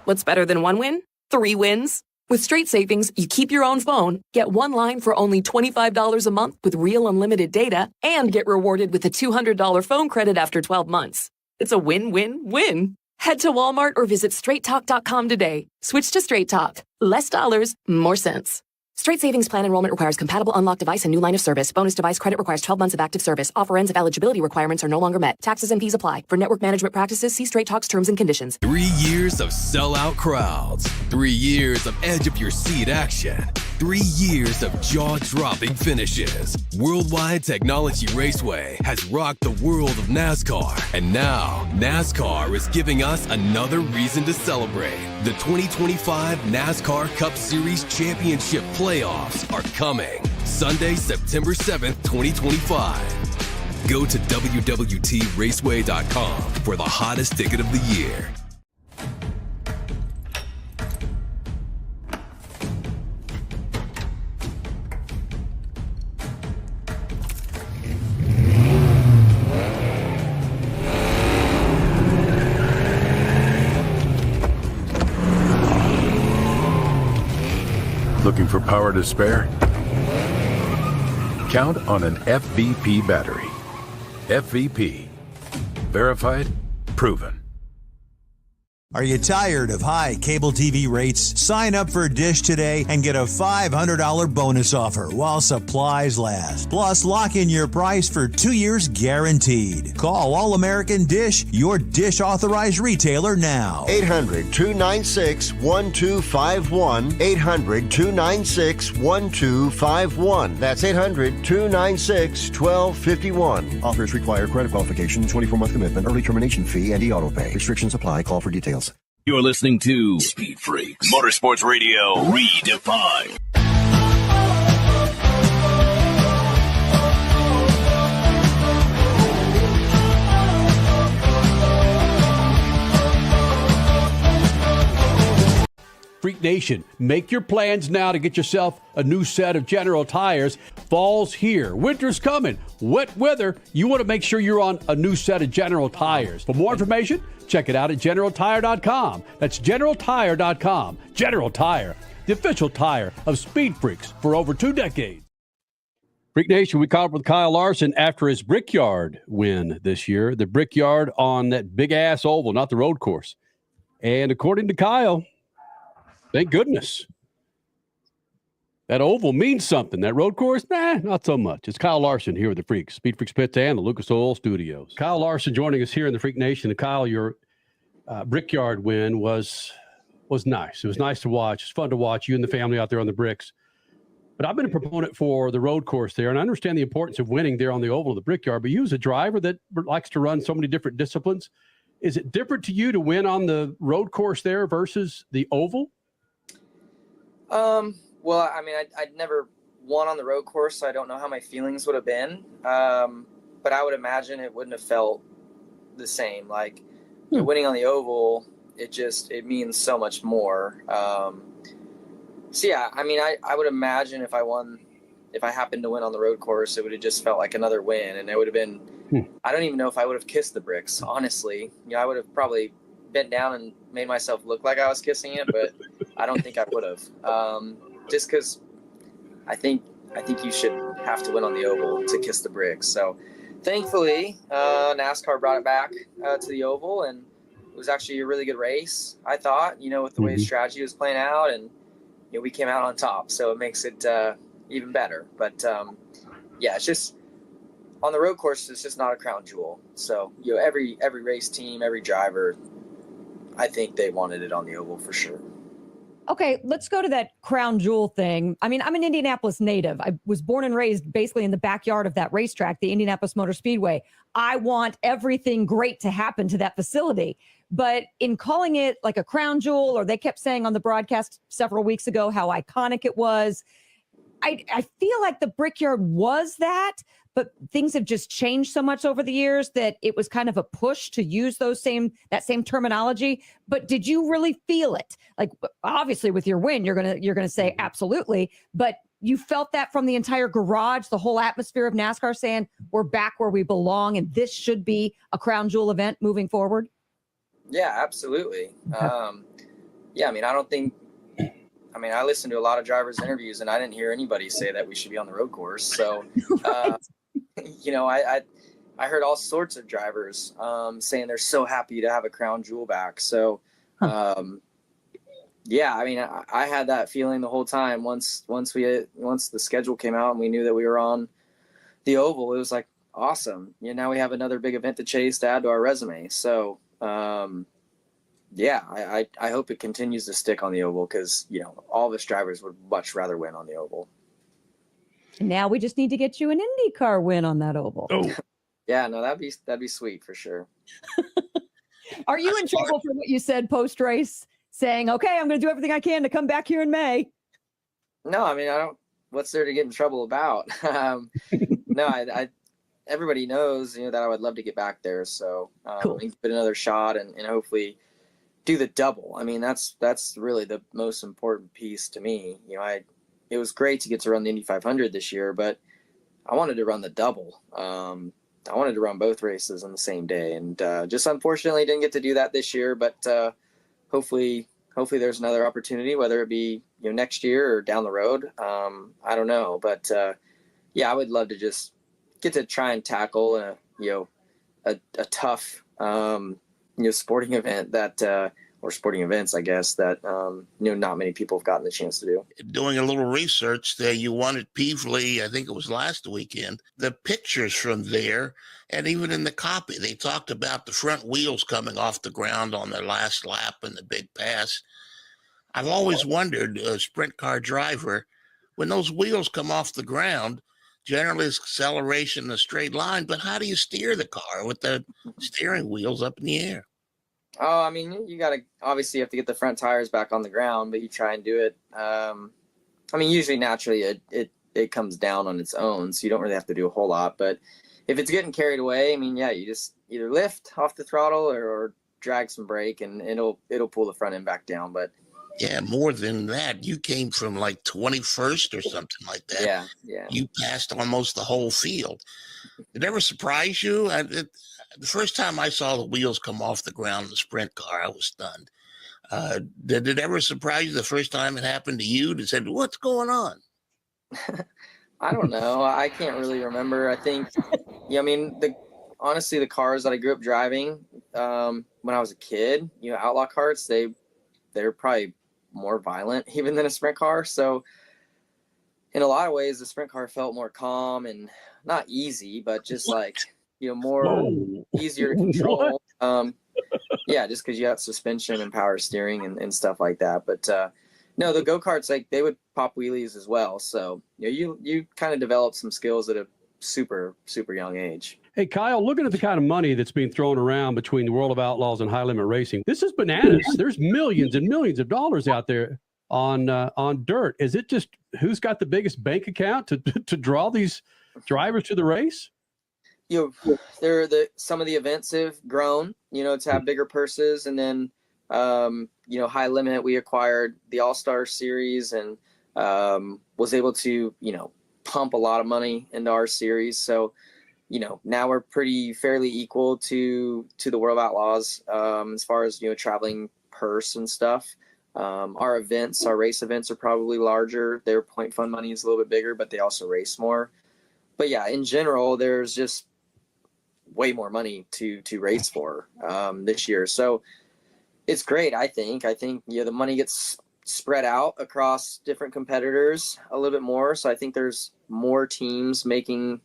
What's better than one win? 3 wins. With Straight Savings, you keep your own phone, get one line for only $25 a month with real unlimited data, and get rewarded with a $200 phone credit after 12 months. It's a win-win-win. Head to Walmart or visit straighttalk.com today. Switch to Straight Talk. Less dollars, more sense. Straight Savings Plan enrollment requires compatible unlocked device and new line of service. Bonus device credit requires 12 months of active service. Offer ends if eligibility requirements are no longer met. Taxes and fees apply. For network management practices, see Straight Talk's terms and conditions. 3 years of sellout crowds. 3 years of edge-of-your-seat action. 3 years of jaw-dropping finishes. Worldwide Technology Raceway has rocked the world of NASCAR. And now, NASCAR is giving us another reason to celebrate. The 2025 NASCAR Cup Series Championship playoffs are coming. Sunday, September 7th, 2025. Go to WWTRaceway.com for the hottest ticket of the year. Looking for power to spare? Count on an FVP battery. FVP. Verified, proven. Are you tired of high cable TV rates? Sign up for Dish today and get a $500 bonus offer while supplies last. Plus, lock in your price for 2 years guaranteed. Call All American Dish, your Dish authorized retailer now. 800-296-1251. 800-296-1251. That's 800-296-1251. Offers require credit qualification, 24-month commitment, early termination fee, and e-auto pay. Restrictions apply. Call for details. You're listening to Speed Freaks Motorsports Radio Redefined. Freak Nation, make your plans now to get yourself a new set of General tires. Fall's here. Winter's coming. Wet weather. You want to make sure you're on a new set of General tires. For more information, check it out at GeneralTire.com. That's GeneralTire.com. General Tire, the official tire of Speed Freaks for over 2 decades. Freak Nation, we caught up with Kyle Larson after his Brickyard win this year. The Brickyard on that big-ass oval, not the road course. And according to Kyle, thank goodness. That oval means something. That road course, not so much. It's Kyle Larson here with the Freaks, Speed Freaks Pits and the Lucas Oil Studios. Kyle Larson joining us here in the Freak Nation. And Kyle, your Brickyard win was nice. It was nice to watch. It's fun to watch you and the family out there on the bricks. But I've been a proponent for the road course there, and I understand the importance of winning there on the oval of the Brickyard. But you as a driver that likes to run so many different disciplines, is it different to you to win on the road course there versus the oval? Well, I mean, I'd never won on the road course, so I don't know how my feelings would have been. But I would imagine it wouldn't have felt the same. Like winning on the oval, it means so much more. So yeah, I mean, I would imagine if I happened to win on the road course, it would have just felt like another win, and it would have been, I don't even know if I would have kissed the bricks, honestly. I would have probably bent down and made myself look like I was kissing it, but I don't think I would have. Just because I think you should have to win on the oval to kiss the bricks. So thankfully, NASCAR brought it back to the oval, and it was actually a really good race, I thought, with the way the strategy was playing out, and we came out on top, so it makes it even better. But yeah, it's just on the road course, it's just not a crown jewel. So every race team, every driver, I think they wanted it on the oval for sure. Okay, let's go to that crown jewel thing. I mean, I'm an Indianapolis native. I was born and raised basically in the backyard of that racetrack, the Indianapolis Motor Speedway. I want everything great to happen to that facility. But in calling it like a crown jewel, or they kept saying on the broadcast several weeks ago how iconic it was, I feel like the Brickyard was that, but things have just changed so much over the years that it was kind of a push to use that same terminology. But did you really feel it? Like, obviously with your win, you're gonna say absolutely, but you felt that from the entire garage, the whole atmosphere of NASCAR saying we're back where we belong and this should be a crown jewel event moving forward? Yeah, absolutely. Yeah, I mean, I listened to a lot of drivers' interviews, and I didn't hear anybody say that we should be on the road course. So, I heard all sorts of drivers saying they're so happy to have a crown jewel back. So, yeah, I mean, I had that feeling the whole time. Once the schedule came out and we knew that we were on the oval, it was like awesome. Now we have another big event to chase to add to our resume. So, yeah, I hope it continues to stick on the oval because, all of us drivers would much rather win on the oval. Now we just need to get you an IndyCar win on that oval. Oh, yeah, no, that'd be sweet for sure. Are you in trouble for what you said post-race, saying, okay, I'm going to do everything I can to come back here in May? No, I mean, I don't, what's there to get in trouble about? No, everybody knows, that I would love to get back there. So cool. Give it another shot and hopefully do the double. I mean, that's really the most important piece to me. It was great to get to run the Indy 500 this year, but I wanted to run the double. I wanted to run both races on the same day, and just unfortunately didn't get to do that this year. But hopefully hopefully there's another opportunity, whether it be, next year or down the road. I don't know, but yeah, I would love to just get to try and tackle a tough, sporting event that, or sporting events, I guess, that, not many people have gotten the chance to do. Doing a little research there, you won at Peevely, I think it was last weekend. The pictures from there, and even in the copy, they talked about the front wheels coming off the ground on their last lap in the big pass. I've always wondered, a sprint car driver, when those wheels come off the ground, generally it's acceleration in a straight line, but how do you steer the car with the steering wheels up in the air? Oh, I mean, obviously you have to get the front tires back on the ground, but you try and do it. Usually naturally it comes down on its own, so you don't really have to do a whole lot. But if it's getting carried away, you just either lift off the throttle or drag some brake, and it'll pull the front end back down. But yeah, more than that, you came from like 21st or something like that. Yeah. You passed almost the whole field. Did it ever surprise you? The first time I saw the wheels come off the ground in the sprint car, I was stunned. Did it ever surprise you the first time it happened to you? You said, what's going on? I don't know. I can't really remember. I think, honestly, the cars that I grew up driving when I was a kid, outlaw carts, they're probably more violent even than a sprint car. So in a lot of ways, the sprint car felt more calm and not easy, but just like, more easier to control. Just because you have suspension and power steering and stuff like that. But no, the go-karts, like, they would pop wheelies as well. So you kind of develop some skills at a super, super young age. Hey, Kyle, looking at the kind of money that's being thrown around between the World of Outlaws and high limit racing, this is bananas. There's millions and millions of dollars out there on dirt. Is it just who's got the biggest bank account to draw these drivers to the race? Some of the events have grown, to have bigger purses, and then high limit, we acquired the All-Star Series and was able to pump a lot of money into our series. So now we're fairly equal to the World of Outlaws as far as traveling purse and stuff. Our race events are probably larger. Their point fund money is a little bit bigger, but they also race more. But yeah, in general, there's just way more money to race for this year. So it's great. I think the money gets spread out across different competitors a little bit more. So I think there's more teams making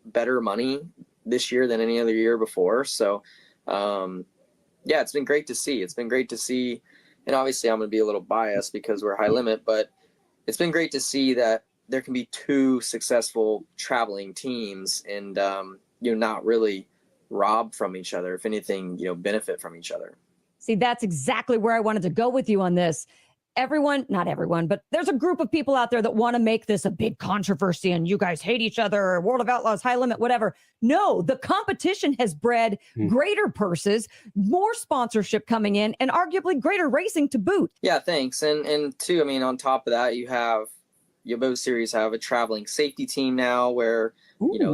better money this year than any other year before. So it's been great to see. And obviously I'm going to be a little biased because we're high limit, but it's been great to see that there can be two successful traveling teams and not really rob from each other. If anything, benefit from each other. See, that's exactly where I wanted to go with you on this. Not everyone, but there's a group of people out there that want to make this a big controversy and you guys hate each other, or World of Outlaws, high limit, whatever. No, the competition has bred greater purses, more sponsorship coming in, and arguably greater racing to boot. Yeah, thanks. And two, on top of that, you have both series have a traveling safety team now where,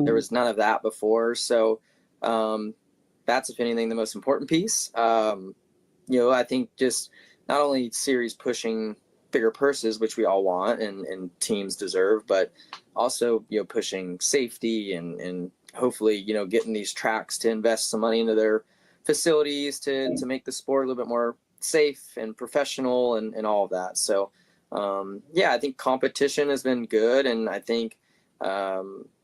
there was none of that before. So that's, if anything, the most important piece. I think just not only series pushing bigger purses, which we all want and teams deserve, but also, pushing safety and hopefully, getting these tracks to invest some money into their facilities to make the sport a little bit more safe and professional and all of that. So, I think competition has been good. And I think,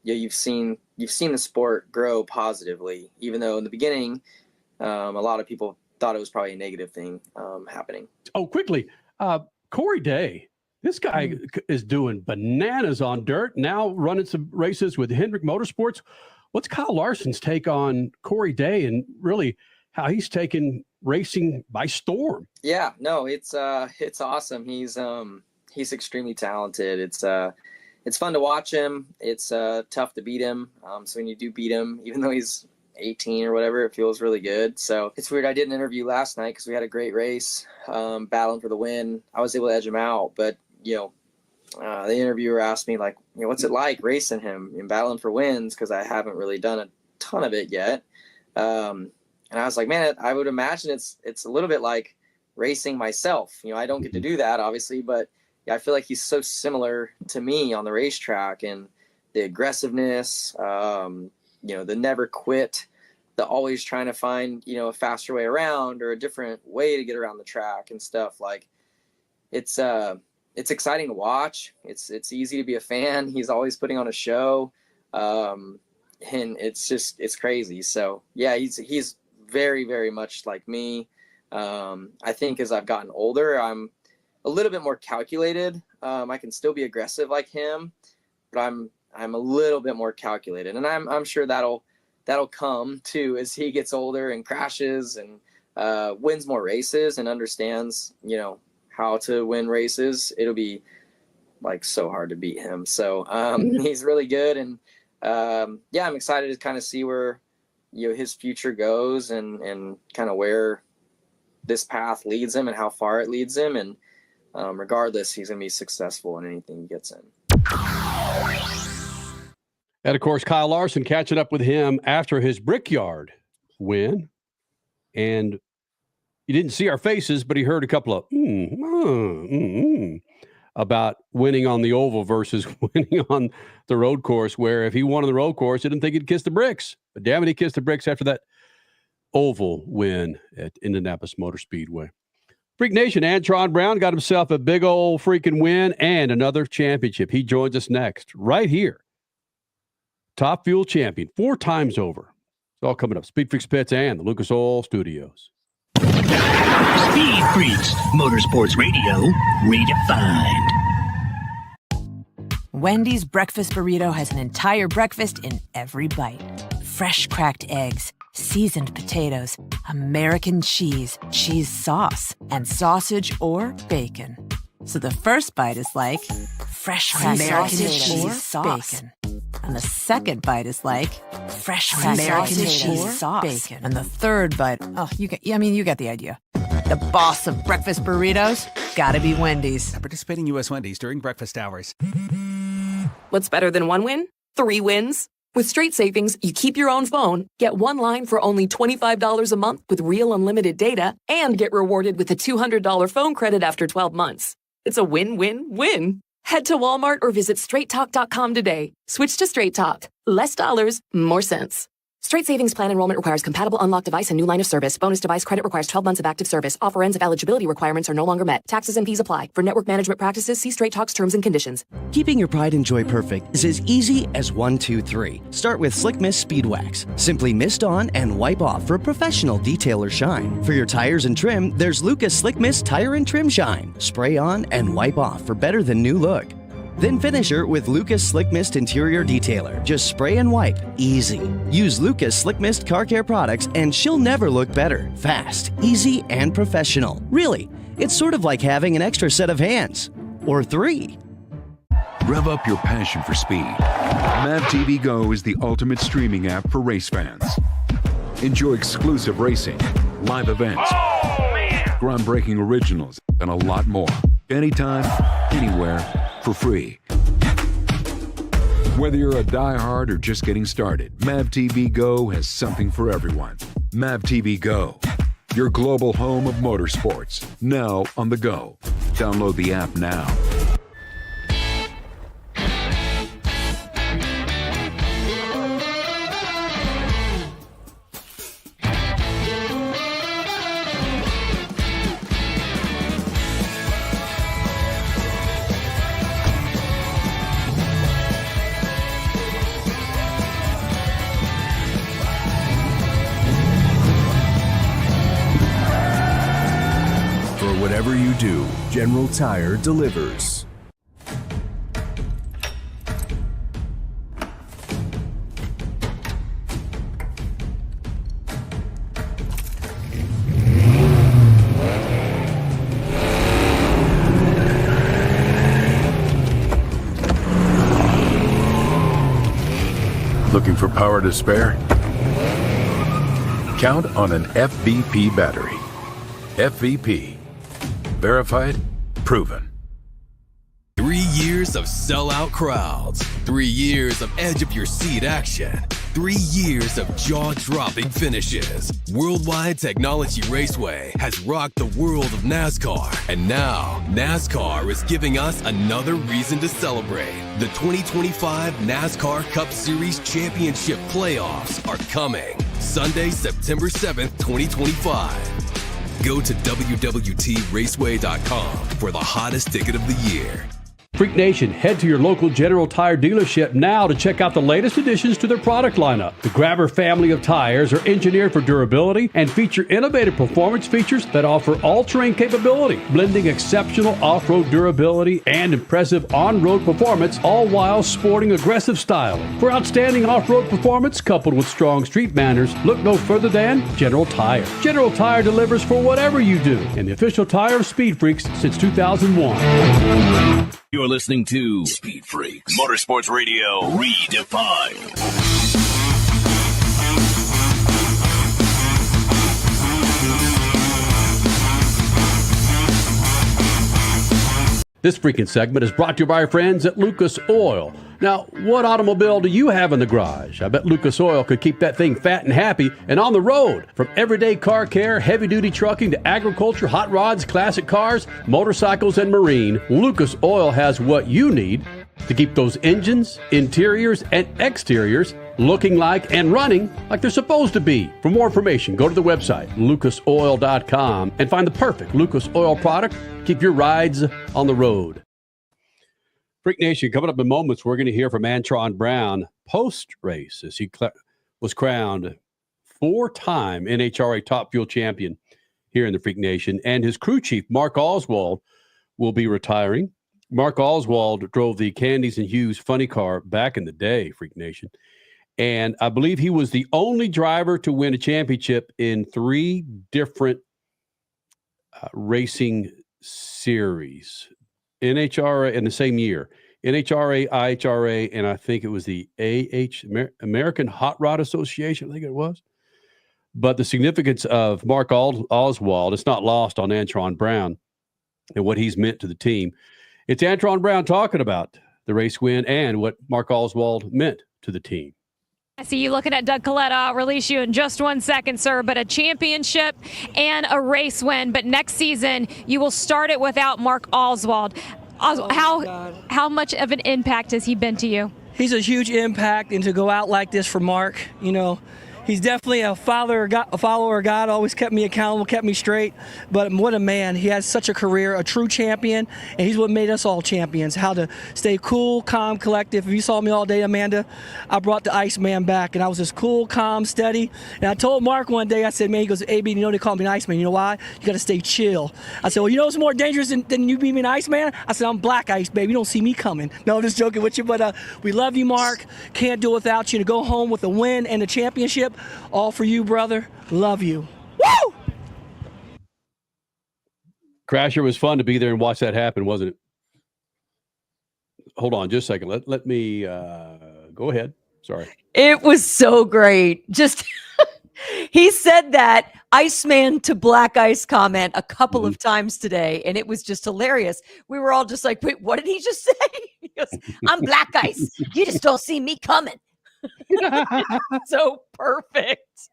you've seen the sport grow positively, even though in the beginning, a lot of people thought it was probably a negative thing happening. Oh, quickly, Corey Day, this guy is doing bananas on dirt, now running some races with Hendrick Motorsports. What's Kyle Larson's take on Corey Day and really how he's taken racing by storm? Yeah, no, it's awesome. He's extremely talented. It's fun to watch him. It's tough to beat him. So when you do beat him, even though he's 18 or whatever, it feels really good. So it's weird. I did an interview last night because we had a great race, battling for the win. I was able to edge him out, but the interviewer asked me what's it like racing him and battling for wins? Cause I haven't really done a ton of it yet. And I was like, man, I would imagine it's a little bit like racing myself. You know, I don't get to do that obviously, but yeah, I feel like he's so similar to me on the racetrack, and the aggressiveness, you know, the never quit, the always trying to find, you know, a faster way around or a different way to get around the track and stuff. Like it's exciting to watch. It's easy to be a fan. He's always putting on a show. And it's crazy. So yeah, he's very, very much like me. I think as I've gotten older, I'm a little bit more calculated. I can still be aggressive like him, but I'm a little bit more calculated, and I'm sure that'll come too as he gets older and crashes and wins more races and understands, you know, how to win races. It'll be like so hard to beat him. So he's really good, and yeah, I'm excited to kind of see where, you know, his future goes and kind of where this path leads him and how far it leads him. And regardless, he's going to be successful in anything he gets in. And of course, Kyle Larson catching up with him after his Brickyard win. And you didn't see our faces, but he heard a couple of about winning on the oval versus winning on the road course, where if he won on the road course, he didn't think he'd kiss the bricks. But damn it, he kissed the bricks after that oval win at Indianapolis Motor Speedway. Freak Nation, Antron Brown got himself a big old freaking win and another championship. He joins us next, right here. Top Fuel champion, 4 times over. It's all coming up. Speed Freaks Pits and the Lucas Oil Studios. Speed Freaks, Motorsports Radio, redefined. Wendy's breakfast burrito has an entire breakfast in every bite. Fresh cracked eggs, seasoned potatoes, American cheese, cheese sauce, and sausage or bacon. So the first bite is like fresh cracked American cheese sauce. Bacon. And the second bite is like fresh cracked American cheese sauce. Bacon. And the third bite, you get the idea. The boss of breakfast burritos, gotta be Wendy's. At participating U.S. Wendy's during breakfast hours. What's better than 1 win? 3 wins? With Straight Savings, you keep your own phone, get 1 line for only $25 a month with real unlimited data, and get rewarded with a $200 phone credit after 12 months. It's a win-win-win. Head to Walmart or visit straighttalk.com today. Switch to Straight Talk. Less dollars, more sense. Straight Savings Plan enrollment requires compatible unlocked device and new line of service. Bonus device credit requires 12 months of active service. Offer ends if eligibility requirements are no longer met. Taxes and fees apply. For network management practices, see Straight Talk's terms and conditions. Keeping your pride and joy perfect is as easy as 1, 2, 3. Start with Slick Mist Speed Wax. Simply mist on and wipe off for a professional detail or shine. For your tires and trim, there's Lucas Slick Mist Tire and Trim Shine. Spray on and wipe off for better than new look. Then finish her with Lucas Slick Mist Interior Detailer. Just spray and wipe. Easy. Use Lucas Slick Mist Car Care products and she'll never look better. Fast, easy, and professional. Really, it's sort of like having an extra set of hands. Or 3. Rev up your passion for speed. MAVTV Go is the ultimate streaming app for race fans. Enjoy exclusive racing, live events, groundbreaking originals, and a lot more. Anytime, anywhere, for free. Whether you're a diehard or just getting started, MAVTV Go has something for everyone. MAVTV Go, your global home of motorsports, now on the go. Download the app now. Whatever you do, General Tire delivers. Looking for power to spare? Count on an FVP battery. FVP. Verified, proven. 3 years of sellout crowds. 3 years of edge of your seat action. 3 years of jaw-dropping finishes. Worldwide Technology Raceway has rocked the world of NASCAR. And now, NASCAR is giving us another reason to celebrate. The 2025 NASCAR Cup Series Championship Playoffs are coming. Sunday, September 7th, 2025. Go to www.raceway.com for the hottest ticket of the year. Freak Nation, head to your local General Tire dealership now to check out the latest additions to their product lineup. The Grabber family of tires are engineered for durability and feature innovative performance features that offer all-terrain capability, blending exceptional off-road durability and impressive on-road performance, all while sporting aggressive styling. For outstanding off-road performance coupled with strong street manners, look no further than General Tire. General Tire delivers for whatever you do, and the official tire of Speed Freaks since 2001. You're listening to Speed Freaks Motorsports Radio Redefined. This freaking segment is brought to you by our friends at Lucas Oil. Now, what automobile do you have in the garage? I bet Lucas Oil could keep that thing fat and happy and on the road. From everyday car care, heavy-duty trucking to agriculture, hot rods, classic cars, motorcycles, and marine, Lucas Oil has what you need to keep those engines, interiors, and exteriors looking like and running like they're supposed to be. For more information, go to the website, lucasoil.com, and find the perfect Lucas Oil product. Keep your rides on the road. Freak Nation, coming up in moments, we're going to hear from Antron Brown post-race as he was crowned 4-time NHRA Top Fuel Champion here in the Freak Nation. And his crew chief, Mark Oswald, will be retiring. Mark Oswald drove the Candies and Hughes funny car back in the day, Freak Nation. And I believe he was the only driver to win a championship in 3 different racing series. NHRA in the same year. NHRA, IHRA, and I think it was the American Hot Rod Association, I think it was. But the significance of Mark Oswald, it's not lost on Antron Brown and what he's meant to the team. It's Antron Brown talking about the race win and what Mark Oswald meant to the team. I see you looking at Doug Coletta. I'll release you in just 1 second, sir. But a championship and a race win. But next season, you will start it without Mark Oswald. How much of an impact has he been to you? He's a huge impact, and to go out like this for Mark, you know, he's definitely a follower of God, always kept me accountable, kept me straight. But what a man. He has such a career, a true champion, and he's what made us all champions. How to stay cool, calm, collective. If you saw me all day, Amanda, I brought the Iceman back, and I was just cool, calm, steady. And I told Mark one day, I said, man, he goes, AB, you know they call me an Iceman. You know why? You got to stay chill. I said, well, you know what's more dangerous than you being an Iceman? I said, I'm black ice, baby. You don't see me coming. No, I'm just joking with you, but we love you, Mark. Can't do it without you. To go home with a win and a championship, all for you, brother. Love you. Woo! Crasher, was fun to be there and watch that happen, wasn't it? Hold on just a second. Let me go ahead. Sorry. It was so great. Just he said that Iceman to Black Ice comment a couple of times today, and it was just hilarious. We were all just like, wait, what did he just say? He goes, I'm Black Ice. You just don't see me coming. So perfect.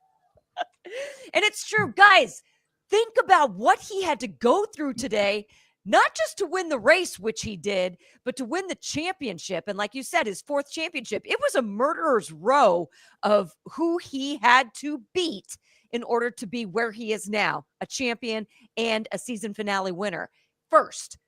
And it's true, guys. Think about what he had to go through today, not just to win the race, which he did, but to win the championship. And like you said, his 4th championship, it was a murderer's row of who he had to beat in order to be where he is now, a champion and a season finale winner. First,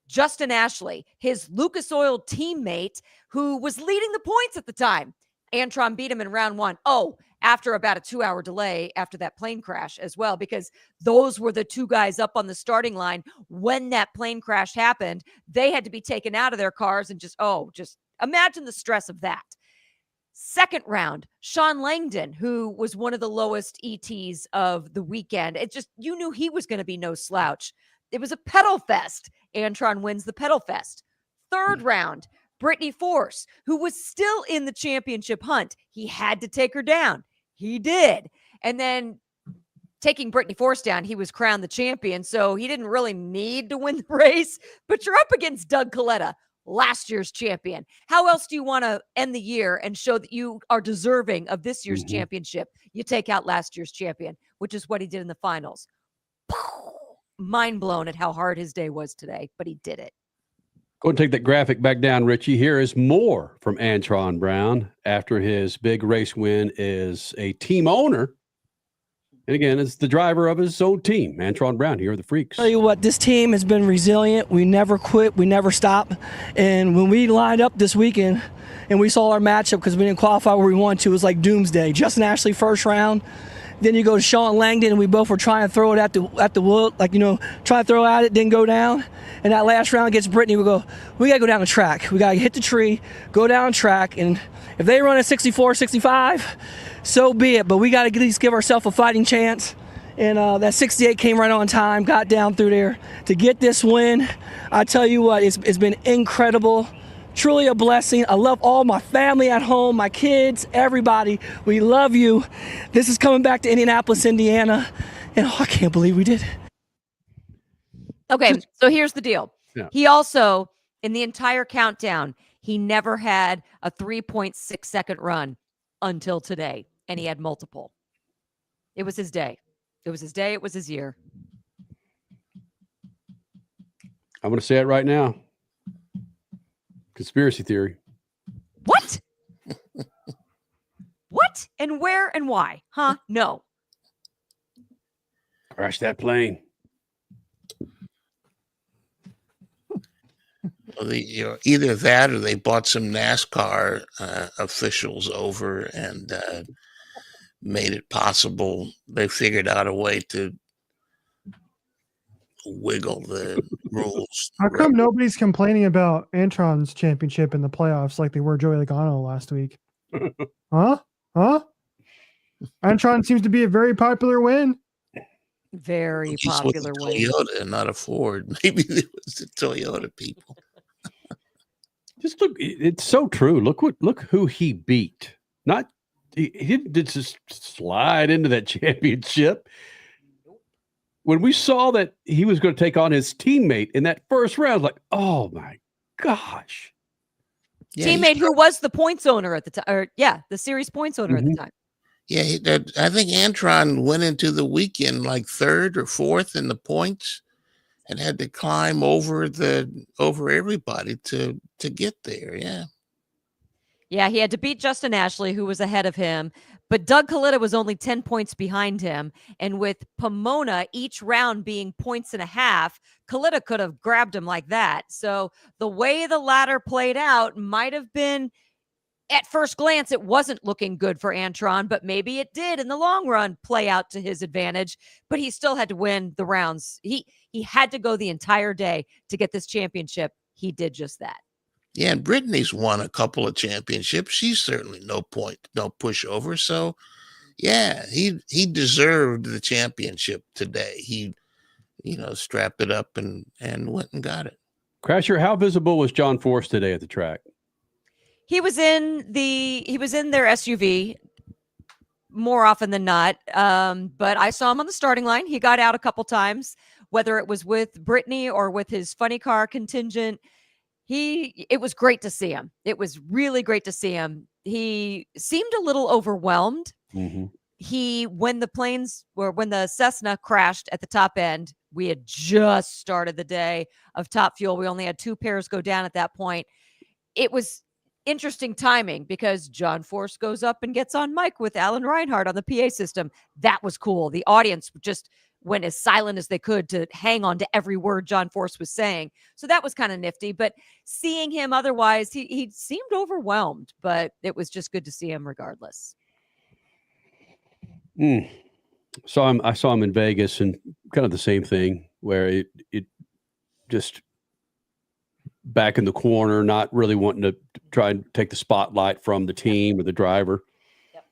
Justin Ashley, his Lucas Oil teammate, who was leading the points at the time. Antron beat him in round 1. Oh, after about a 2-hour delay after that plane crash as well, because those were the 2 guys up on the starting line when that plane crash happened. They had to be taken out of their cars and just imagine the stress of that. Second round, Sean Langdon, who was one of the lowest ETs of the weekend. You knew he was going to be no slouch. It was a pedal fest. Antron wins the pedal fest. Third round, Brittany Force, who was still in the championship hunt. He had to take her down. He did. And then taking Brittany Force down, he was crowned the champion, so he didn't really need to win the race. But you're up against Doug Coletta. last year's champion. How else do you want to end the year and show that you are deserving of this year's championship? You take out last year's champion, which is what he did in the finals. Mind blown at how hard his day was today, but he did it. Go and take that graphic back down, Richie. Here is more from Antron Brown after his big race win as a team owner. And again, it's the driver of his own team. Antron Brown, here are the Freaks. Tell you what, this team has been resilient. We never quit. We never stop. And when we lined up this weekend and we saw our matchup because we didn't qualify where we wanted to, it was like doomsday. Justin Ashley first round. Then you go to Sean Langdon, and we both were trying to throw it at the wood, like, try to throw at it, didn't go down. And that last round against Brittany, we got to go down the track. We got to hit the tree, go down the track. And if they run at 64, 65, so be it. But we got to at least give ourselves a fighting chance. And that 68 came right on time, got down through there to get this win. I tell you what, it's been incredible. Truly a blessing. I love all my family at home, my kids, everybody. We love you. This is coming back to Indianapolis, Indiana. And I can't believe we did it. Okay, so here's the deal. Yeah. He also, in the entire countdown, he never had a 3.6 second run until today. And he had multiple. It was his day. It was his day. It was his year. I'm going to say it right now. Conspiracy theory. What? What? And where and why? Huh? No. Crash that plane. Well, either that or they bought some NASCAR officials over and made it possible. They figured out a way to wiggle the rules. How come nobody's complaining about Antron's championship in the playoffs like they were Joey Logano last week? Huh? Antron seems to be a very popular win. Very He's popular with a win. Toyota and not a Ford. Maybe it was the Toyota people. Just look, it's so true. Look who he beat. He didn't just slide into that championship. When we saw that he was going to take on his teammate in that first round, like, oh my gosh. Yeah, Teammate who was the points owner at the time, or the series points owner at the time. Yeah, I think Antron went into the weekend like third or fourth in the points and had to climb over everybody to get there. Yeah. Yeah, he had to beat Justin Ashley, who was ahead of him. But Doug Coletta was only 10 points behind him. And with Pomona each round being 1.5 points, Coletta could have grabbed him like that. So the way the ladder played out might have been, at first glance, it wasn't looking good for Antron, but maybe it did in the long run play out to his advantage. But he still had to win the rounds. He had to go the entire day to get this championship. He did just that. Yeah, and Brittany's won a couple of championships. She's certainly no pushover. So, yeah, he deserved the championship today. He, strapped it up and went and got it. Crasher, how visible was John Force today at the track? He was in their SUV more often than not. But I saw him on the starting line. He got out a couple times, whether it was with Brittany or with his funny car contingent. It was great to see him. It was really great to see him. He seemed a little overwhelmed. Mm-hmm. When the Cessna crashed at the top end, we had just started the day of Top Fuel. We only had 2 pairs go down at that point. It was interesting timing because John Force goes up and gets on mic with Alan Reinhardt on the PA system. That was cool. The audience just went as silent as they could to hang on to every word John Force was saying. So that was kind of nifty, but seeing him otherwise, he seemed overwhelmed, but it was just good to see him regardless. I saw him in Vegas and kind of the same thing where it just back in the corner, not really wanting to try and take the spotlight from the team or the driver. Yep.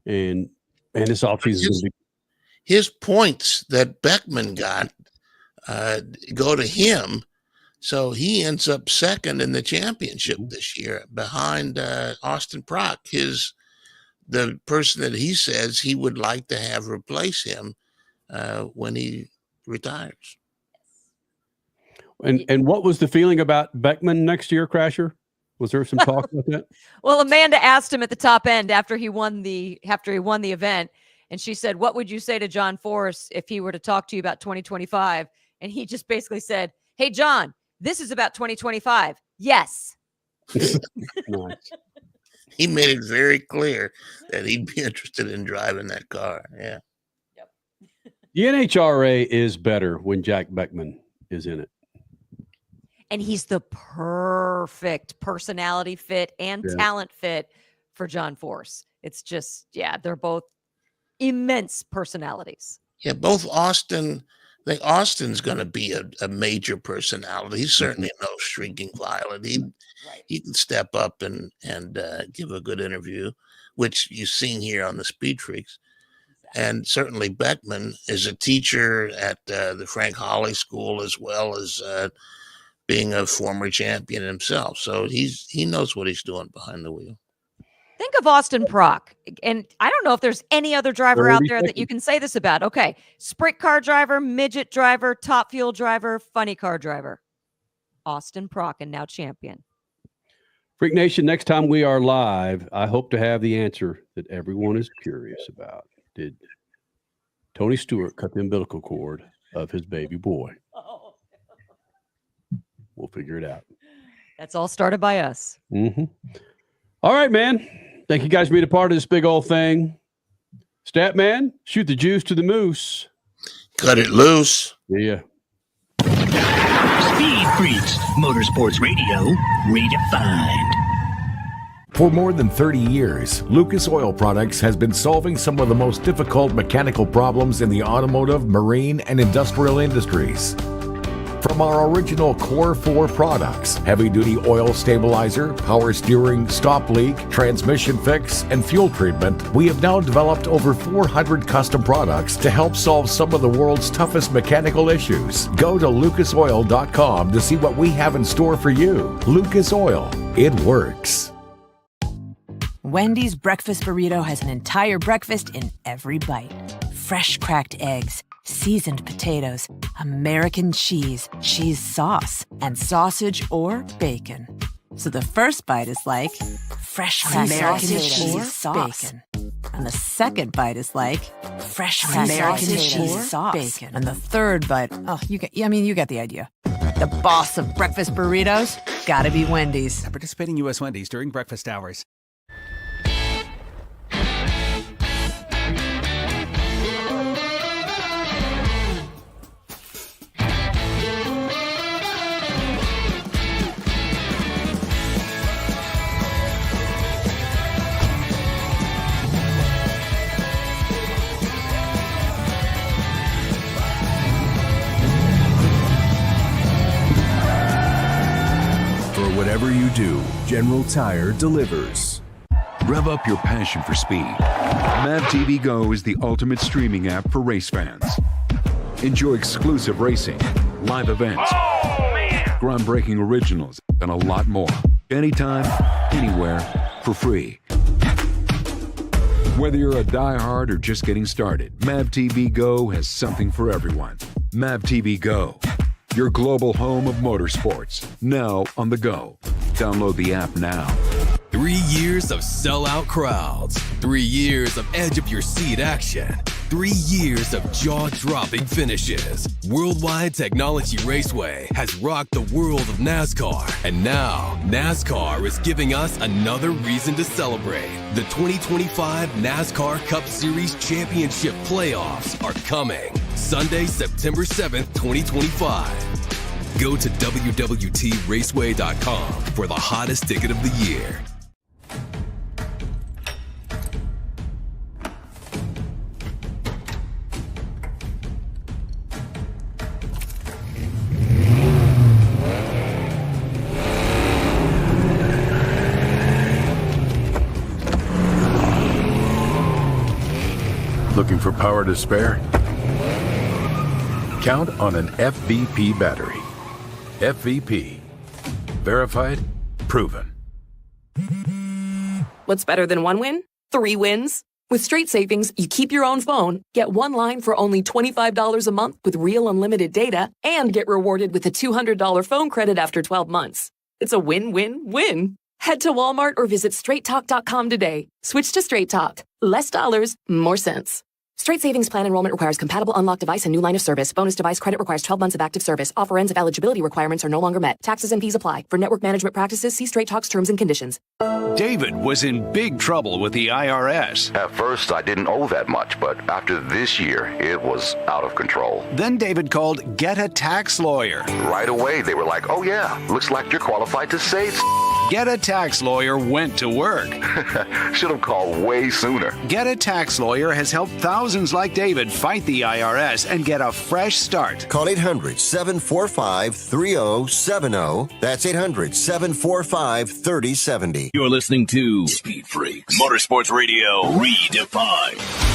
And his offseason. His points that Beckman got go to him. So he ends up second in the championship this year behind Austin Prock, the person that he says he would like to have replace him when he retires. And what was the feeling about Beckman next year, Crasher? Was there some talk about that? Well, Amanda asked him at the top end after he won the event, and she said, "What would you say to John Force if he were to talk to you about 2025?" And he just basically said, "Hey, John, this is about 2025. Yes." Nice. He made it very clear that he'd be interested in driving that car. Yeah. The NHRA is better when Jack Beckman is in it. And he's the perfect personality fit and talent fit for John Force. It's just, they're both immense personalities. Yeah, both Austin. I think Austin's going to be a major personality. He's certainly no shrinking violet. He can step up and give a good interview, which you've seen here on the Speed Freaks. And certainly Beckman is a teacher at the Frank Holly School, as well as being a former champion himself. So he knows what he's doing behind the wheel. Think of Austin Prock. And I don't know if there's any other driver out there that you can say this about. Okay. Sprint car driver, midget driver, top fuel driver, funny car driver. Austin Prock, and now champion. Freak Nation, next time we are live, I hope to have the answer that everyone is curious about. Did Tony Stewart cut the umbilical cord of his baby boy? We'll figure it out. That's all started by us. Mm-hmm. All right, man. Thank you guys for being a part of this big old thing. Stat man, shoot the juice to the moose. Cut it loose. Yeah. Speed Freaks, Motorsports Radio, redefined. For more than 30 years, Lucas Oil Products has been solving some of the most difficult mechanical problems in the automotive, marine, and industrial industries. From our original Core 4 products, heavy-duty oil stabilizer, power steering, stop leak, transmission fix, and fuel treatment, we have now developed over 400 custom products to help solve some of the world's toughest mechanical issues. Go to lucasoil.com to see what we have in store for you. Lucas Oil, it works. Wendy's breakfast burrito has an entire breakfast in every bite. Fresh cracked eggs, seasoned potatoes, American cheese, cheese sauce, and sausage or bacon. So the first bite is like fresh cracked American cheese sauce. Bacon. And the second bite is like fresh American cheese sauce. Bacon. And the third bite, you get the idea. The boss of breakfast burritos, gotta be Wendy's. At participating U.S. Wendy's during breakfast hours. Whatever you do, General Tire delivers. Rev up your passion for speed. Mav TV Go is the ultimate streaming app for race fans. Enjoy exclusive racing, live events, groundbreaking originals, and a lot more. Anytime, anywhere, for free. Whether you're a diehard or just getting started, Mav TV Go has something for everyone. Mav TV Go, your global home of motorsports, now on the go. Download the app now. 3 years of sellout crowds. 3 years of edge-of-your-seat action. 3 years of jaw-dropping finishes. Worldwide Technology Raceway has rocked the world of NASCAR. And now, NASCAR is giving us another reason to celebrate. The 2025 NASCAR Cup Series Championship Playoffs are coming. Sunday, September 7th, 2025. Go to www.raceway.com for the hottest ticket of the year. Looking for power to spare? Count on an FVP battery. FVP. Verified, proven. What's better than one win? 3 wins. With Straight Savings, you keep your own phone, get one line for only $25 a month with real unlimited data, and get rewarded with a $200 phone credit after 12 months. It's a win-win-win. Head to Walmart or visit straighttalk.com today. Switch to Straight Talk. Less dollars, more sense. Straight Savings Plan enrollment requires compatible unlocked device and new line of service. Bonus device credit requires 12 months of active service. Offer ends if eligibility requirements are no longer met. Taxes and fees apply. For network management practices, see Straight Talk's terms and conditions. David was in big trouble with the IRS. At first, I didn't owe that much, but after this year, it was out of control. Then David called Get a Tax Lawyer. Right away, they were like, oh yeah, looks like you're qualified to save. Get a Tax Lawyer went to work. Should have called way sooner. Get a Tax Lawyer has helped thousands like David fight the IRS and get a fresh start. Call 800-745-3070. That's 800-745-3070. You're listening to Speed Freaks, Motorsports Radio Redefined.